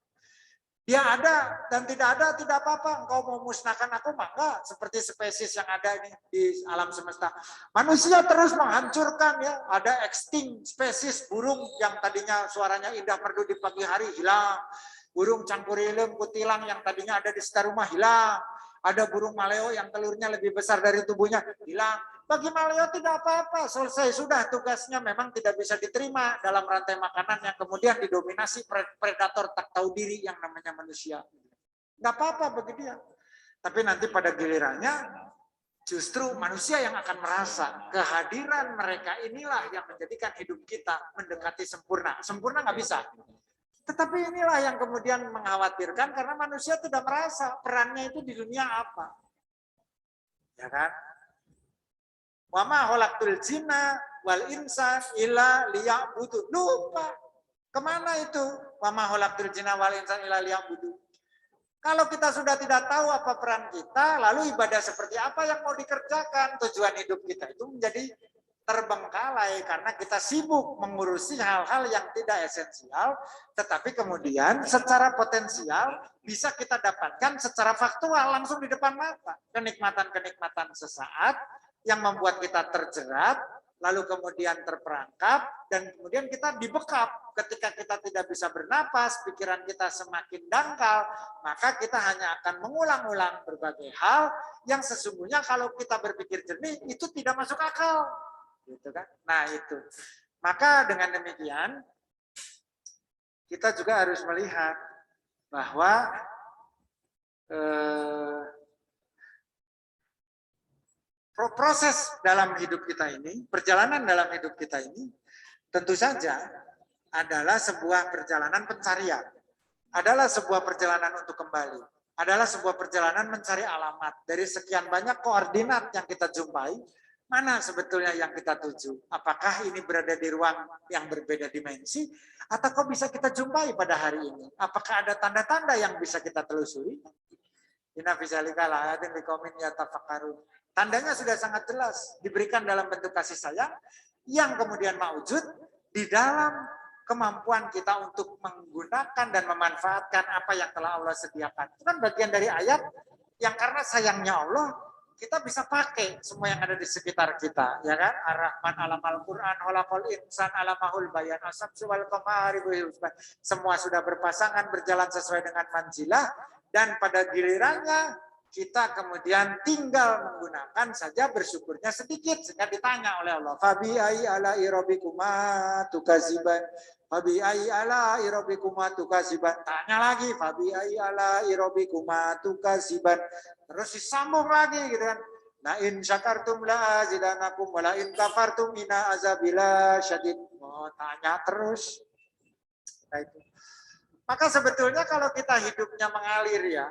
Dia ada dan tidak ada tidak apa-apa. Engkau mau musnahkan aku mah enggak, seperti spesies yang ada ini di alam semesta. Manusia terus menghancurkan ya. Ada extinct spesies burung yang tadinya suaranya indah merdu di pagi hari hilang. Burung cangkurilem kutilang yang tadinya ada di sekitar rumah hilang. Ada burung maleo yang telurnya lebih besar dari tubuhnya hilang. Bagi maleo tidak apa-apa, selesai sudah tugasnya, memang tidak bisa diterima dalam rantai makanan yang kemudian didominasi predator tak tahu diri yang namanya manusia. Nggak apa-apa bagi dia. Tapi nanti pada gilirannya justru manusia yang akan merasa kehadiran mereka inilah yang menjadikan hidup kita mendekati sempurna. Sempurna nggak bisa. Tetapi inilah yang kemudian mengkhawatirkan karena manusia tidak merasa perannya itu di dunia apa. Ya kan? Wa ma khalaqtul jinna wal insan illa liya'budu. Lupa. Kemana itu? Wa ma khalaqtul jinna wal insan illa liya'budu. Kalau kita sudah tidak tahu apa peran kita, lalu ibadah seperti apa yang mau dikerjakan, tujuan hidup kita itu menjadi terbengkalai karena kita sibuk mengurusi hal-hal yang tidak esensial, tetapi kemudian secara potensial bisa kita dapatkan secara faktual langsung di depan mata. Kenikmatan-kenikmatan sesaat yang membuat kita terjerat, lalu kemudian terperangkap, dan kemudian kita dibekap. Ketika kita tidak bisa bernapas, pikiran kita semakin dangkal, maka kita hanya akan mengulang-ulang berbagai hal yang sesungguhnya kalau kita berpikir jernih, itu tidak masuk akal. Gitu kan? Nah itu. Maka dengan demikian, kita juga harus melihat bahwa proses dalam hidup kita ini, perjalanan dalam hidup kita ini, tentu saja adalah sebuah perjalanan pencarian, adalah sebuah perjalanan untuk kembali, adalah sebuah perjalanan mencari alamat dari sekian banyak koordinat yang kita jumpai, mana sebetulnya yang kita tuju? Apakah ini berada di ruang yang berbeda dimensi, atau kok bisa kita jumpai pada hari ini? Apakah ada tanda-tanda yang bisa kita telusuri? Inna fi dzalika laayatin liqaumin yatafakkarun. Tandanya sudah sangat jelas, diberikan dalam bentuk kasih sayang, yang kemudian maujud di dalam kemampuan kita untuk menggunakan dan memanfaatkan apa yang telah Allah sediakan. Itu kan bagian dari ayat yang karena sayangnya Allah, kita bisa pakai semua yang ada di sekitar kita. Ya kan? Ar-Rahman alamal Qur'an, khalaqal insan alamahul bayan, asabsu wal qamari, semua sudah berpasangan, berjalan sesuai dengan manzilah, dan pada gilirannya, kita kemudian tinggal menggunakan saja, bersyukurnya sedikit, sehingga ditanya oleh Allah, fabi ai ala irobikuma tukaziban, fabi ai ala irobikuma tukaziban, tanya lagi, fabi ai ala irobikuma tukaziban, terus disambung lagi gitu kan, la in syakartum la azidanakum wa la in kafartum inna azabila syadid. Oh, tanya terus. Nah, itu. Maka sebetulnya kalau kita hidupnya mengalir ya,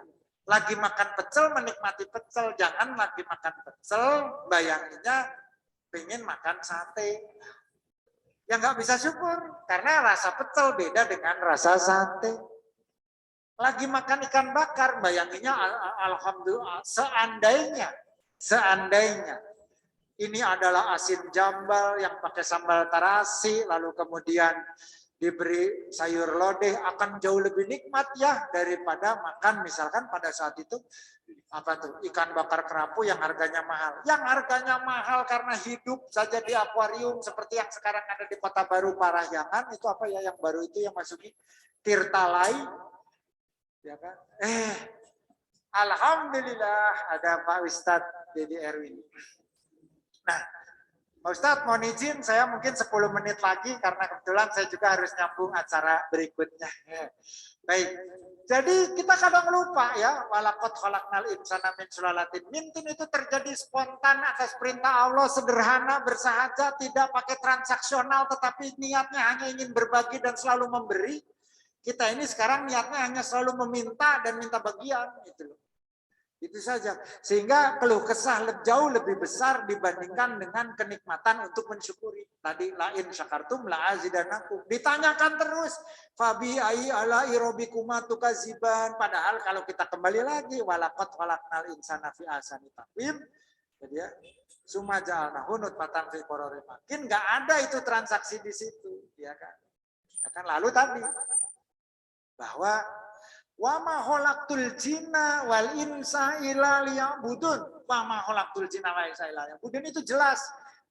lagi makan pecel, menikmati pecel. Jangan lagi makan pecel, bayanginnya pengen makan sate. Ya nggak bisa syukur, karena rasa pecel beda dengan rasa sate. Lagi makan ikan bakar, bayanginnya alhamdulillah, seandainya ini adalah asin jambal yang pakai sambal tarasi, lalu kemudian diberi sayur lodeh, akan jauh lebih nikmat ya daripada makan misalkan pada saat itu apa tuh ikan bakar kerapu yang harganya mahal. Yang harganya mahal karena hidup saja di akuarium seperti yang sekarang ada di Kota Baru Parahyangan, itu apa ya yang baru itu yang masuki Tirtalai, ya kan? Alhamdulillah ada Pak Ustadz Dedi Erwin. Nah, Pak Ustadz, mohon izin saya mungkin 10 menit lagi karena kebetulan saya juga harus nyambung acara berikutnya. Baik, jadi kita kadang lupa ya, walaqad khalaqnal insana min sulalatin min tin, itu terjadi spontan atas perintah Allah, sederhana, bersahaja, tidak pakai transaksional, tetapi niatnya hanya ingin berbagi dan selalu memberi. Kita ini sekarang niatnya hanya selalu meminta dan minta bagian gitu loh. Itu saja. Sehingga keluh kesah jauh lebih besar dibandingkan dengan kenikmatan untuk mensyukuri. Tadi lain syakartum la azidanakum. Ditanyakan terus. Fabi ai ala irobikuma tukaziban. Padahal kalau kita kembali lagi walaqad khalaqnal insana fi ahsani taqwim. Jadi ya, summa ja'alnahu nutfatan fi qararin makin, enggak ada itu transaksi di situ, ya kan? Ya kan lalu tadi bahwa wa ma khalaqtul jinna wal insa illa liya'budun. Wa ma khalaqtul jinna wal insa illa liya'budun itu jelas.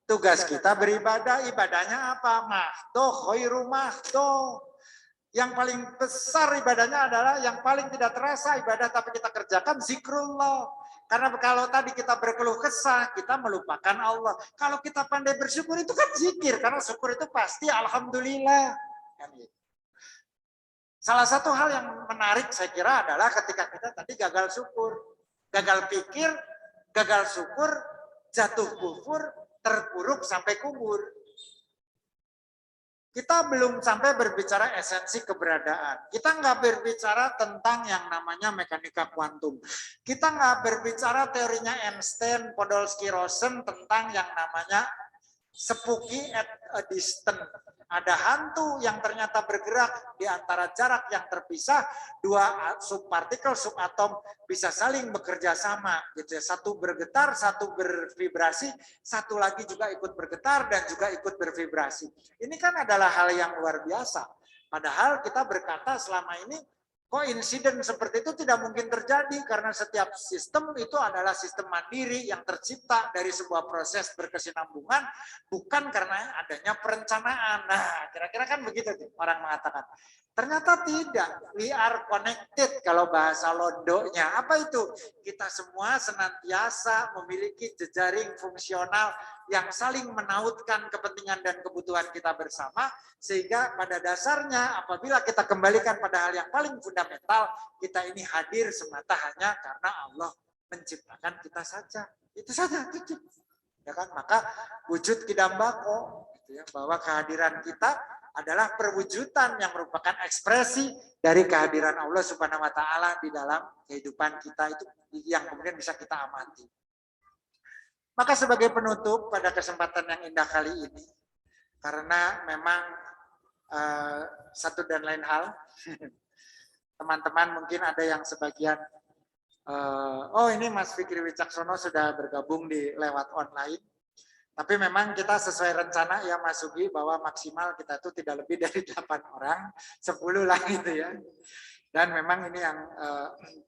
Tugas kita beribadah, ibadahnya apa? Mahdo khairu mahdo. Yang paling besar ibadahnya adalah yang paling tidak terasa ibadah tapi kita kerjakan zikrullah. Karena kalau tadi kita berkeluh kesah, kita melupakan Allah. Kalau kita pandai bersyukur itu kan zikir, karena syukur itu pasti alhamdulillah. Salah satu hal yang menarik saya kira adalah ketika kita tadi gagal syukur, gagal pikir, gagal syukur, jatuh kufur, terpuruk sampai kubur. Kita belum sampai berbicara esensi keberadaan. Kita nggak berbicara tentang yang namanya mekanika kuantum. Kita nggak berbicara teorinya Einstein, Podolsky, Rosen tentang yang namanya spooky at a distance. Ada hantu yang ternyata bergerak di antara jarak yang terpisah, dua subpartikel, subatom bisa saling bekerja sama, gitu ya. Satu bergetar, satu bervibrasi, satu lagi juga ikut bergetar dan juga ikut bervibrasi. Ini kan adalah hal yang luar biasa. Padahal kita berkata selama ini kok insiden seperti itu tidak mungkin terjadi karena setiap sistem itu adalah sistem mandiri yang tercipta dari sebuah proses berkesinambungan, bukan karena adanya perencanaan. Nah, kira-kira kan begitu orang mengatakan. Ternyata tidak, we are connected kalau bahasa Londonya. Apa itu? Kita semua senantiasa memiliki jejaring fungsional yang saling menautkan kepentingan dan kebutuhan kita bersama, sehingga pada dasarnya apabila kita kembalikan pada hal yang paling fundamental, kita ini hadir semata hanya karena Allah menciptakan kita saja. Itu saja, itu. Ya kan? Maka wujud kidambako, gitu ya, bahwa kehadiran kita adalah perwujudan yang merupakan ekspresi dari kehadiran Allah Subhanahu wa taala di dalam kehidupan kita, itu yang kemudian bisa kita amati. Maka sebagai penutup pada kesempatan yang indah kali ini, karena memang satu dan lain hal, teman-teman mungkin ada yang sebagian, oh ini Mas Fikri Wicaksono sudah bergabung di lewat online. Tapi memang kita sesuai rencana ya Mas Sugi, bahwa maksimal kita itu tidak lebih dari 8 orang, 10 lah gitu ya. Dan memang ini yang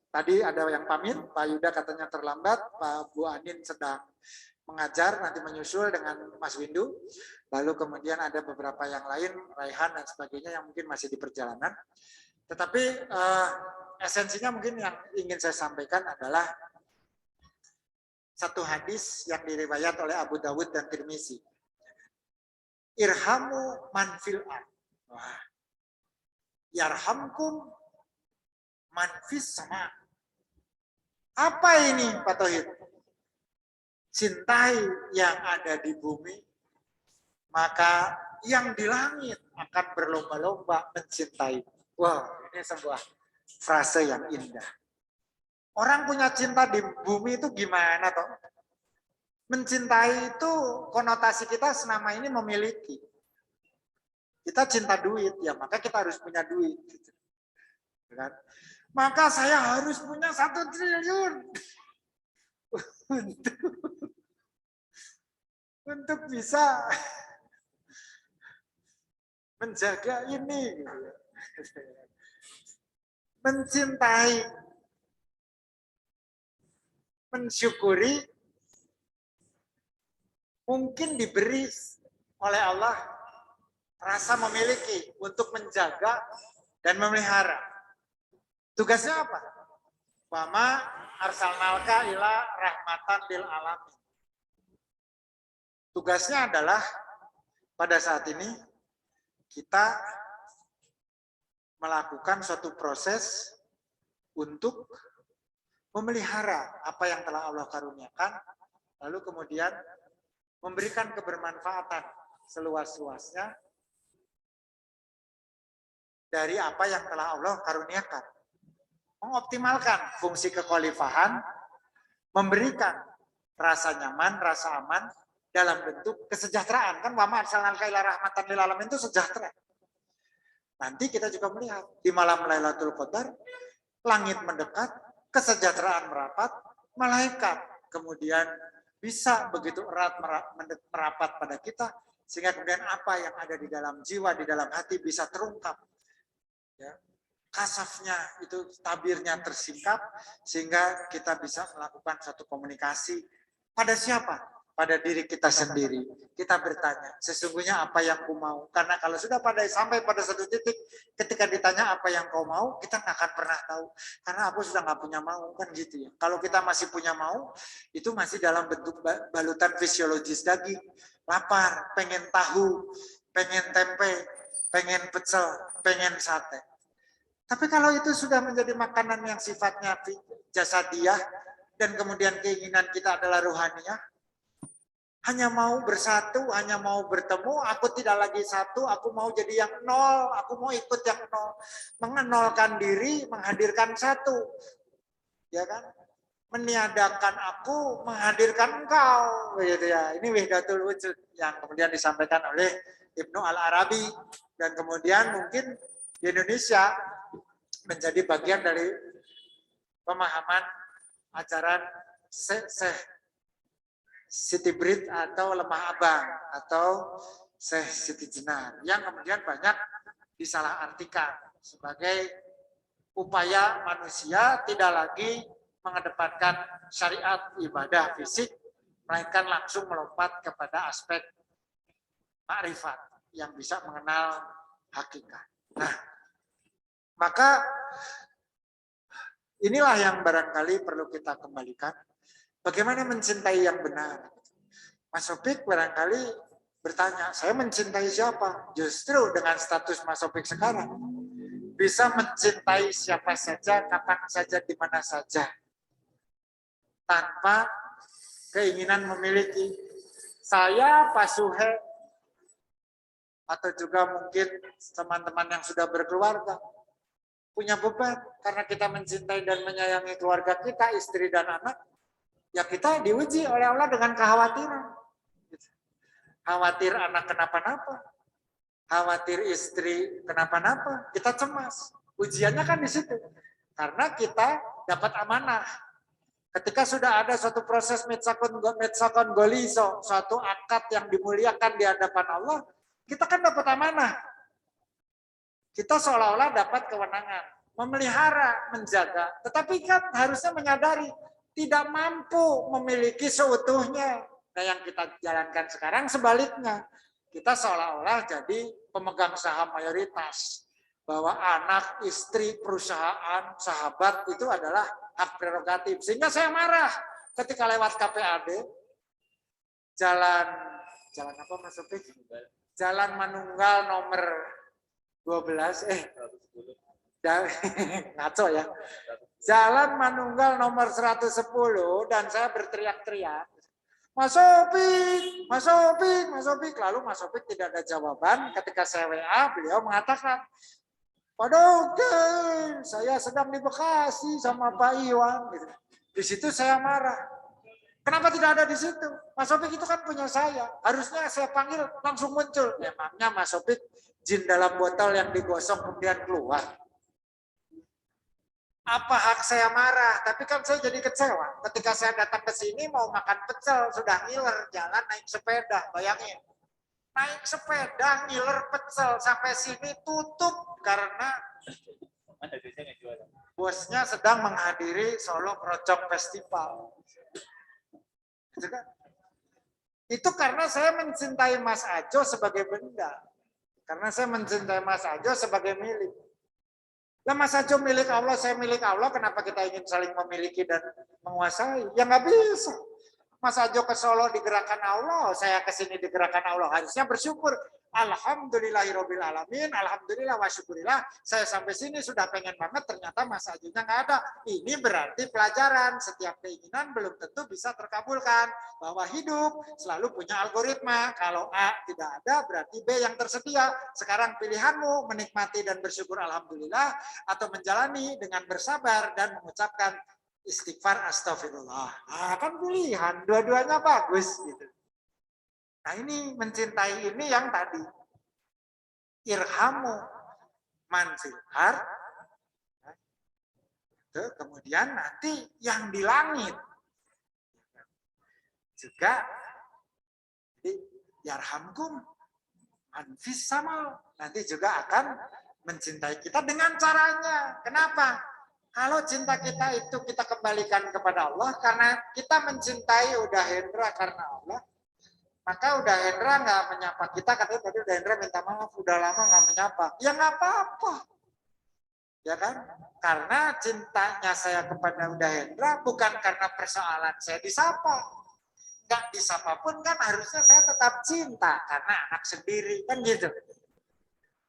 tadi ada yang pamit, Pak Yuda katanya terlambat, Pak Bu Anin sedang mengajar, nanti menyusul dengan Mas Windu. Lalu kemudian ada beberapa yang lain, Raihan dan sebagainya yang mungkin masih di perjalanan. Tetapi esensinya mungkin yang ingin saya sampaikan adalah satu hadis yang diriwayat oleh Abu Dawud dan Tirmizi. Irhamu man fil ard. Yarhamkum man fis sama. Apa ini Pak Tauhid? Cintai yang ada di bumi, maka yang di langit akan berlomba-lomba mencintai. Wow, ini sebuah frase yang indah. Orang punya cinta di bumi itu gimana toh? Mencintai itu konotasi kita selama ini memiliki. Kita cinta duit, ya maka kita harus punya duit. Gitu. Kan? Maka saya harus punya 1 triliun untuk bisa menjaga ini. Gitu. Mencintai, mensyukuri, mungkin diberi oleh Allah rasa memiliki untuk menjaga dan memelihara. Tugasnya apa? Wama arsalnalka ila rahmatan lil alamin. Tugasnya adalah pada saat ini kita melakukan suatu proses untuk memelihara apa yang telah Allah karuniakan, lalu kemudian memberikan kebermanfaatan seluas-luasnya dari apa yang telah Allah karuniakan. Mengoptimalkan fungsi kekhalifahan memberikan rasa nyaman, rasa aman dalam bentuk kesejahteraan. Kan wa ma arsalnaka illa rahmatan lil alamin itu sejahtera. Nanti kita juga melihat di malam Lailatul Qadar, langit mendekat, kesejahteraan merapat, malaikat kemudian bisa begitu erat merapat pada kita, sehingga kemudian apa yang ada di dalam jiwa, di dalam hati bisa terungkap. Ya. Kasafnya itu, tabirnya tersingkap, sehingga kita bisa melakukan suatu komunikasi pada siapa? Pada diri kita sendiri. Kita bertanya, sesungguhnya apa yang ku mau? Karena kalau sudah sampai pada satu titik, ketika ditanya apa yang kau mau, kita nggak akan pernah tahu. Karena aku sudah nggak punya mau, kan gitu ya. Kalau kita masih punya mau, itu masih dalam bentuk balutan fisiologis daging. Lapar, pengen tahu, pengen tempe, pengen pecel, pengen sate. Tapi kalau itu sudah menjadi makanan yang sifatnya jasadiah, dan kemudian keinginan kita adalah ruhaniyah, hanya mau bersatu, hanya mau bertemu, aku tidak lagi satu, aku mau jadi yang nol, aku mau ikut yang nol. Mengenolkan diri, menghadirkan satu. Ya kan? Meniadakan aku, menghadirkan engkau. Begitu ya. Ini Wahdatul Wujud yang kemudian disampaikan oleh Ibnu Al-Arabi. Dan kemudian mungkin di Indonesia menjadi bagian dari pemahaman ajaran Siti Brit atau Lemah Abang atau Syekh Siti Jenar yang kemudian banyak disalahartikan sebagai upaya manusia tidak lagi mengedepankan syariat ibadah fisik, melainkan langsung melompat kepada aspek makrifat yang bisa mengenal hakikat. Nah, maka inilah yang barangkali perlu kita kembalikan. Bagaimana mencintai yang benar? Mas Sopik barangkali bertanya, saya mencintai siapa? Justru dengan status Mas Sopik sekarang, bisa mencintai siapa saja, kapan saja, di mana saja. Tanpa keinginan memiliki. Saya, Pak Suhe, atau juga mungkin teman-teman yang sudah berkeluarga, punya beban karena kita mencintai dan menyayangi keluarga kita, istri dan anak. Ya kita diuji oleh Allah dengan kekhawatiran. Khawatir anak kenapa-napa. Khawatir istri kenapa-napa. Kita cemas. Ujiannya kan di situ. Karena kita dapat amanah. Ketika sudah ada suatu proses metsakon goliso, suatu akad yang dimuliakan di hadapan Allah, kita kan dapat amanah. Kita seolah-olah dapat kewenangan. Memelihara, menjaga. Tetapi kan harusnya menyadari, tidak mampu memiliki seutuhnya. Nah, yang kita jalankan sekarang sebaliknya. Kita seolah-olah jadi pemegang saham mayoritas. Bahwa anak, istri, perusahaan, sahabat itu adalah hak prerogatif. Sehingga saya marah ketika lewat KPAD, jalan apa Mas Sopik? Jalan Manunggal nomor 12, ngaco ya. Jalan Manunggal nomor 110 dan saya berteriak-teriak, Mas Sopik, Mas Sopik, Mas Sopik. Lalu Mas Sopik tidak ada jawaban. Ketika saya WA, beliau mengatakan, Pak Dokter, saya sedang di Bekasi sama Pak Iwan. Di situ saya marah. Kenapa tidak ada di situ? Mas Sopik itu kan punya saya. Harusnya saya panggil langsung muncul. Emangnya Mas Sopik jin dalam botol yang digosok kemudian keluar. Apa hak saya marah? Tapi kan saya jadi kecewa. Ketika saya datang ke sini mau makan pecel, sudah ngiler, jalan naik sepeda, bayangin. Naik sepeda, ngiler pecel, sampai sini tutup karena bosnya sedang menghadiri Solo Project Festival. Itu karena saya mencintai Mas Ajo sebagai benda. Karena saya mencintai Mas Ajo sebagai milik. Lah Mas Ajo milik Allah, saya milik Allah, kenapa kita ingin saling memiliki dan menguasai? Ya nggak bisa. Mas Ajo ke Solo digerakkan Allah, saya ke sini digerakkan Allah. Harusnya bersyukur. Alhamdulillahirabbil alamin, alhamdulillah wa syukurillah. Saya sampai sini sudah pengen banget, ternyata Mas Ajunya nggak ada. Ini berarti pelajaran, setiap keinginan belum tentu bisa terkabulkan. Bahwa hidup selalu punya algoritma. Kalau A tidak ada, berarti B yang tersedia. Sekarang pilihanmu menikmati dan bersyukur alhamdulillah, atau menjalani dengan bersabar dan mengucapkan istighfar, astagfirullah. Nah, kan pilihan, dua-duanya bagus gitu. Nah ini mencintai ini yang tadi. Irhamu man fil ard. Kemudian nanti yang di langit. Juga yarhamkum man fis sama. Nanti juga akan mencintai kita dengan caranya. Kenapa? Kalau cinta kita itu kita kembalikan kepada Allah karena kita mencintai Uda Hendra karena Allah, maka Uda Hendra nggak menyapa kita, katanya tadi Uda Hendra minta maaf, udah lama nggak menyapa. Ya nggak apa-apa, ya kan? Karena cintanya saya kepada Uda Hendra bukan karena persoalan saya disapa. Nggak disapa pun kan harusnya saya tetap cinta karena anak sendiri, kan gitu.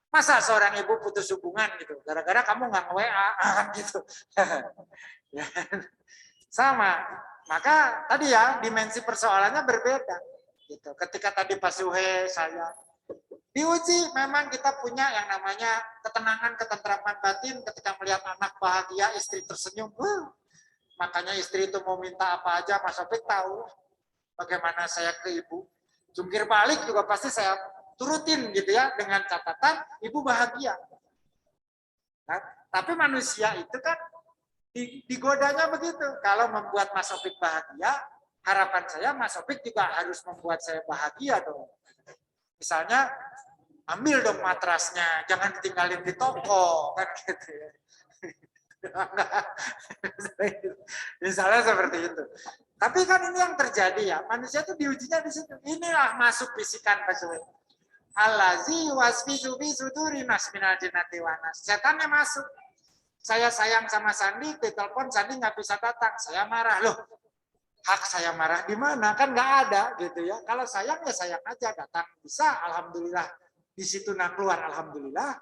Masa seorang ibu putus hubungan gitu, gara-gara kamu nggak nge-WA gitu. Ya. Sama, maka tadi ya dimensi persoalannya berbeda. Gitu. Ketika tadi Pak Suhe saya diuji, memang kita punya yang namanya ketenangan, ketentraman batin ketika melihat anak bahagia, istri tersenyum. Makanya istri itu mau minta apa aja, Mas Sofik tahu bagaimana saya ke ibu. Jungkir balik juga pasti saya turutin gitu ya, dengan catatan ibu bahagia. Nah, tapi manusia itu kan digodanya begitu. Kalau membuat Mas Sofik bahagia, harapan saya Mas Sofik juga harus membuat saya bahagia dong. Misalnya, ambil dong matrasnya, jangan ditinggalin di toko, kan gitu ya. Misalnya seperti itu. Tapi kan ini yang terjadi ya, manusia itu diujinya di situ. Inilah masuk bisikan Pak Suwi. Allazi wasfisu fi suduri nas minal jinnati wan nas. Setannya masuk. Saya sayang sama Sandi, ditelepon Sandi nggak bisa datang. Saya marah loh. Hak saya marah di mana? Kan nggak ada gitu ya. Kalau sayang ya sayang aja, datang bisa, alhamdulillah. Di situ nak keluar, alhamdulillah.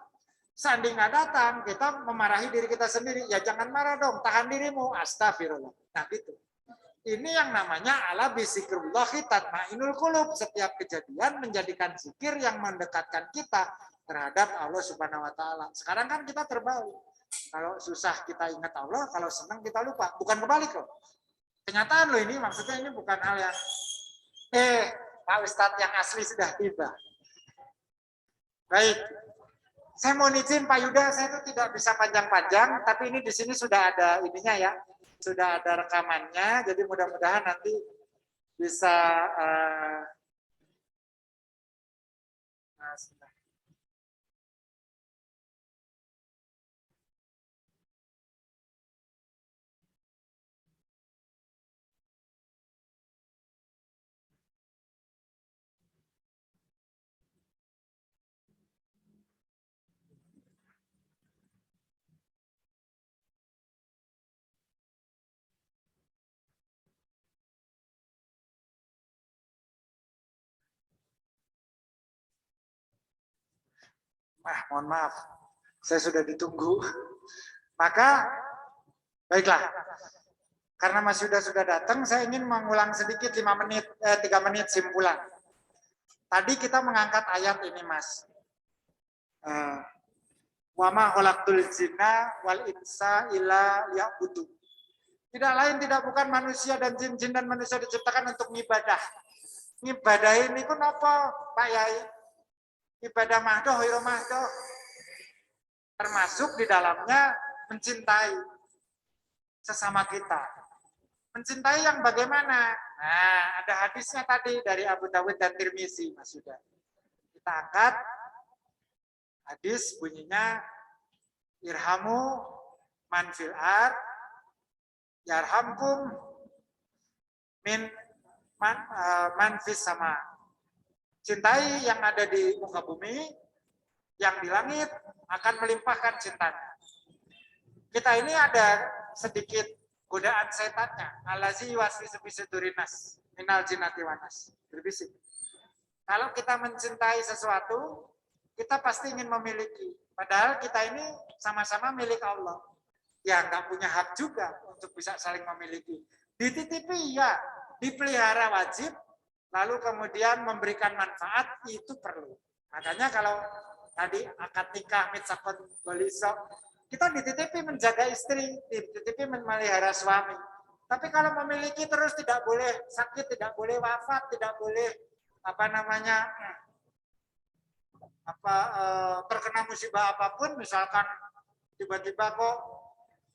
Sandi nggak datang, kita memarahi diri kita sendiri. Ya jangan marah dong, tahan dirimu. Astagfirullah. Nah gitu. Ini yang namanya ala bizikrullahi tatmainul qulub. Setiap kejadian menjadikan zikir yang mendekatkan kita terhadap Allah Subhanahu wa taala. Sekarang kan kita terbalik. Kalau susah kita ingat Allah, kalau senang kita lupa. Bukan kebalik loh. Kenyataan loh ini, maksudnya ini bukan hal yang Pak Ustadz yang asli sudah tiba. Baik. Saya mau izin Pak Yuda, saya itu tidak bisa panjang-panjang, tapi ini di sini sudah ada ininya ya. Sudah ada rekamannya, jadi mudah-mudahan nanti bisa mohon maaf, saya sudah ditunggu. Maka, baiklah. Karena Mas Yuda sudah datang, saya ingin mengulang sedikit 3 menit simpulan. Tadi kita mengangkat ayat ini, Mas. Wa ma khalaqtul jinna wal insa illa liya'budu. Tidak lain tidak bukan manusia dan jin dan manusia diciptakan untuk ibadah. Ibadah ini pun apa, Pak Yai? Ibadah mahdoh, hiro mahdoh. Termasuk di dalamnya mencintai sesama kita. Mencintai yang bagaimana? Nah, ada hadisnya tadi dari Abu Dawud dan Tirmizi, Mas Yuda. Kita angkat hadis bunyinya irhamu man fil ard yarhamkum min man fis sama. Cintai yang ada di muka bumi, yang di langit akan melimpahkan cintanya. Kita ini ada sedikit godaan setannya. Allazi waswisu fi sudurinas minal jinnati wan nas. Berbisik. Kalau kita mencintai sesuatu, kita pasti ingin memiliki. Padahal kita ini sama-sama milik Allah. Ya nggak punya hak juga untuk bisa saling memiliki. Dititipi ya, dipelihara wajib, lalu kemudian memberikan manfaat itu perlu. Makanya kalau tadi akad nikah mitsakon boliso Kita dititipi menjaga istri, dititipi memelihara suami. Tapi kalau memiliki terus tidak boleh sakit, tidak boleh wafat, tidak boleh terkena musibah apapun, misalkan tiba-tiba kok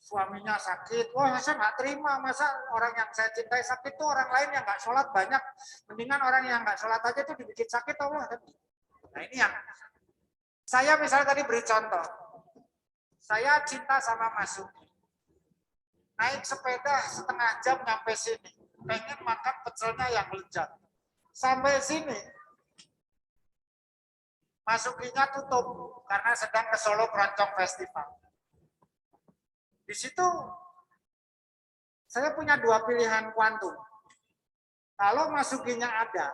suaminya sakit, wah saya nggak terima, masa orang yang saya cintai sakit tuh orang lain yang nggak sholat banyak, mendingan orang yang nggak sholat aja tuh dibikin sakit Allah. Nah ini yang saya misalnya tadi beri contoh, saya cinta sama Mas Suki, naik sepeda setengah jam nyampe sini, pengen makan pecelnya yang lezat, sampai sini Masukinya tutup karena sedang ke Solo Keroncong Festival. Di situ saya punya dua pilihan kuantum. Kalau masukinya ada,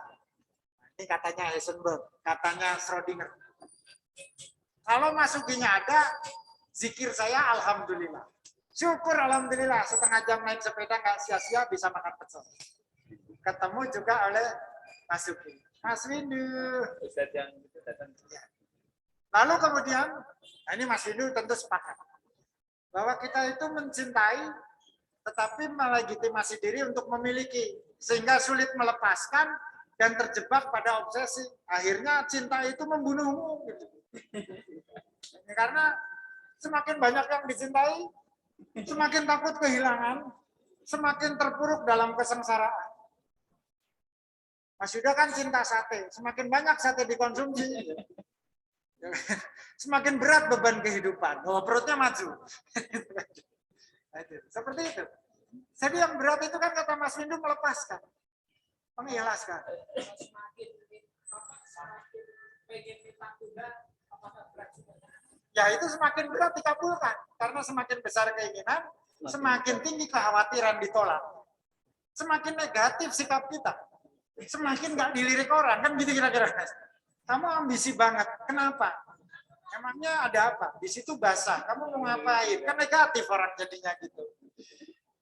ini katanya Heisenberg, katanya Schrödinger. Kalau masukinya ada, zikir saya alhamdulillah. Syukur alhamdulillah, setengah jam naik sepeda nggak sia-sia bisa makan pecel. Ketemu juga oleh Masuki. Mas Windu. Lalu kemudian, nah ini Mas Windu tentu sepakat bahwa kita itu mencintai, tetapi melegitimasi diri untuk memiliki, sehingga sulit melepaskan dan terjebak pada obsesi. Akhirnya cinta itu membunuhmu. Gitu. Karena semakin banyak yang dicintai, semakin takut kehilangan, semakin terpuruk dalam kesengsaraan. Mas Yuda kan cinta sate, semakin banyak sate dikonsumsi, semakin berat beban kehidupan. Oh, perutnya maju. Seperti itu. Jadi yang berat itu kan kata Mas Windu melepaskan, mengikhlaskan. Ya itu semakin berat dikabulkan, karena semakin besar keinginan, semakin tinggi kekhawatiran ditolak. Semakin negatif sikap kita, semakin nggak dilirik orang, kan gitu kira-kira. Kamu ambisi banget, kenapa? Emangnya ada apa? Di situ basah, kamu mau ngapain? Kan negatif orang jadinya gitu.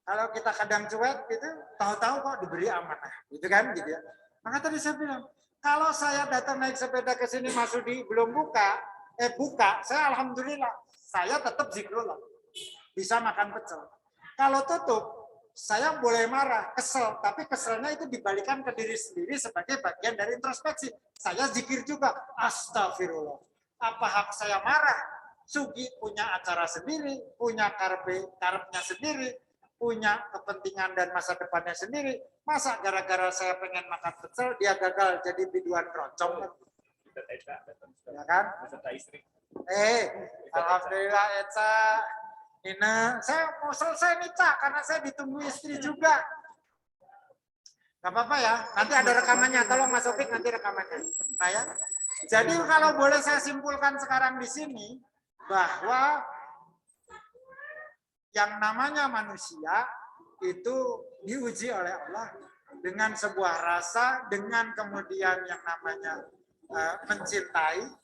Kalau kita kadang cuek gitu, tahu-tahu kok diberi amanah, gitu kan? Gitu ya. Maka tadi saya bilang, kalau saya datang naik sepeda ke sini Mas Sudi belum buka, saya alhamdulillah, saya tetap zikrullah, bisa makan pecel. Kalau tutup, saya boleh marah, kesel, tapi keselnya itu dibalikan ke diri sendiri sebagai bagian dari introspeksi. Saya zikir juga, astagfirullah. Apa hak saya marah? Sugi punya acara sendiri, punya karepnya sendiri, punya kepentingan dan masa depannya sendiri. Masa gara-gara saya pengen makan pecel, dia gagal jadi biduan keroncong? Ya kan? Alhamdulillah Eca. Nina, saya mau selesai nih Cak, karena saya ditunggu istri juga. Gak apa-apa ya, nanti ada rekamannya. Tolong Mas Opik nanti rekamannya. Nah ya. Jadi kalau boleh saya simpulkan sekarang di sini, bahwa yang namanya manusia itu diuji oleh Allah dengan sebuah rasa, dengan kemudian yang namanya mencintai,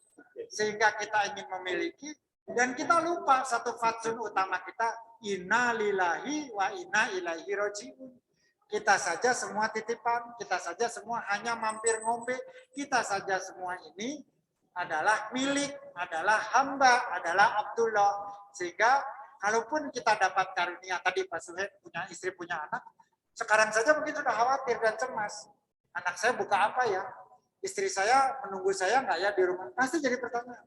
sehingga kita ingin memiliki, dan kita lupa satu fatsun utama kita, inna lillahi wa inna ilaihi roji'un. Kita saja semua titipan, kita saja semua hanya mampir ngombe, kita saja semua ini adalah milik, adalah hamba, adalah Abdullah. Sehingga kalaupun kita dapat karunia, tadi Pak Suhaib punya istri, punya anak, sekarang saja mungkin sudah khawatir dan cemas. Anak saya buka apa ya? Istri saya menunggu saya nggak ya di rumah? Pasti jadi pertanyaan.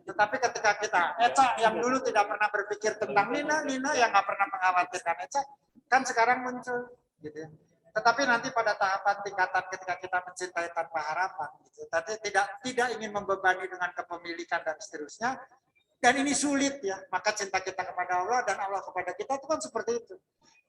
Tetapi ketika kita, Eca yang dulu tidak pernah berpikir tentang Nina yang nggak pernah mengkhawatirkan Eca, kan sekarang muncul, gitu ya. Tetapi nanti pada tahapan tingkatan ketika kita mencintai tanpa harapan, gitu. Tadi tidak ingin membebani dengan kepemilikan dan seterusnya, dan ini sulit ya, maka cinta kita kepada Allah dan Allah kepada kita itu kan seperti itu.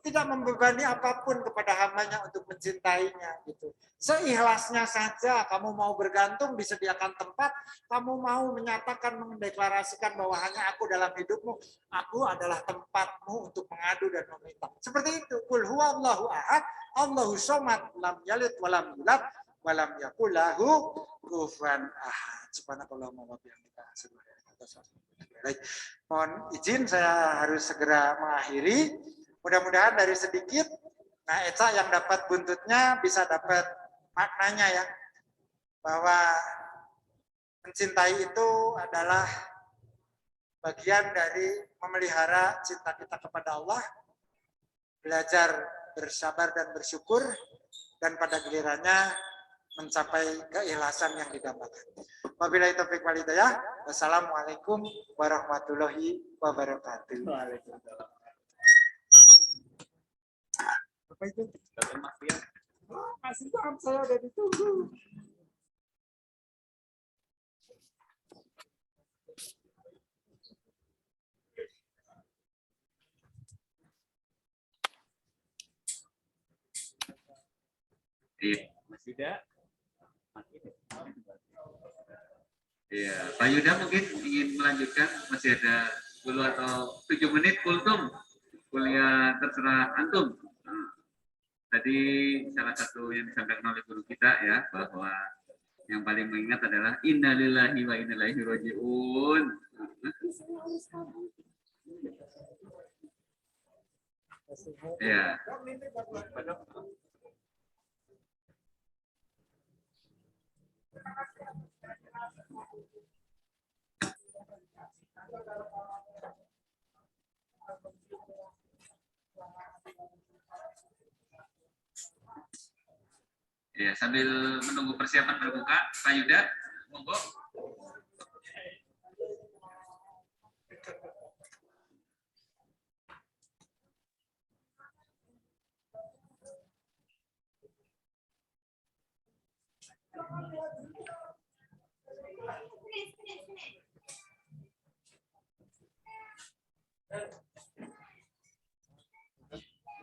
Tidak membebani apapun kepada hambanya untuk mencintainya gitu. Seikhlasnya saja, kamu mau bergantung disediakan tempat, kamu mau menyatakan, mendeklarasikan bahwa hanya aku dalam hidupmu, aku adalah tempatmu untuk mengadu dan meminta. Seperti itu. Qul huwallahu ahad, Allahu somad, lam yalid walam yulad, walam yakul lahu kufuwan ahad. Subhanakallahumma wa bihamdika asyhadu an la ilaha illa anta. Baik, mohon izin saya harus segera mengakhiri. Mudah-mudahan dari sedikit, nah Eca yang dapat buntutnya bisa dapat maknanya ya, bahwa mencintai itu adalah bagian dari memelihara cinta kita kepada Allah, belajar bersabar dan bersyukur, dan pada gilirannya mencapai keikhlasan yang didambakan. Wabillahi taufiq wal hidayah. Wassalamualaikum warahmatullahi wabarakatuh. Waalaikumsalam. Apa itu? Masih maaf, saya udah ditunggu. Iya. Masih ada? Iya, Pak Yuda mungkin ingin melanjutkan, masih ada 10 atau 7 menit kultum kuliah terserah antum. Tadi salah satu yang disampaikan oleh guru kita ya, bahwa yang paling mengingat adalah innalillahi wa inna ilaihi rajiun. Ya. Ya, sambil menunggu persiapan berbuka, Pak Yuda, monggo.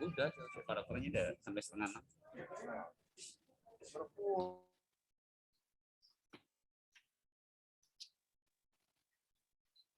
Udah, karakternya udah sampai setengah 6.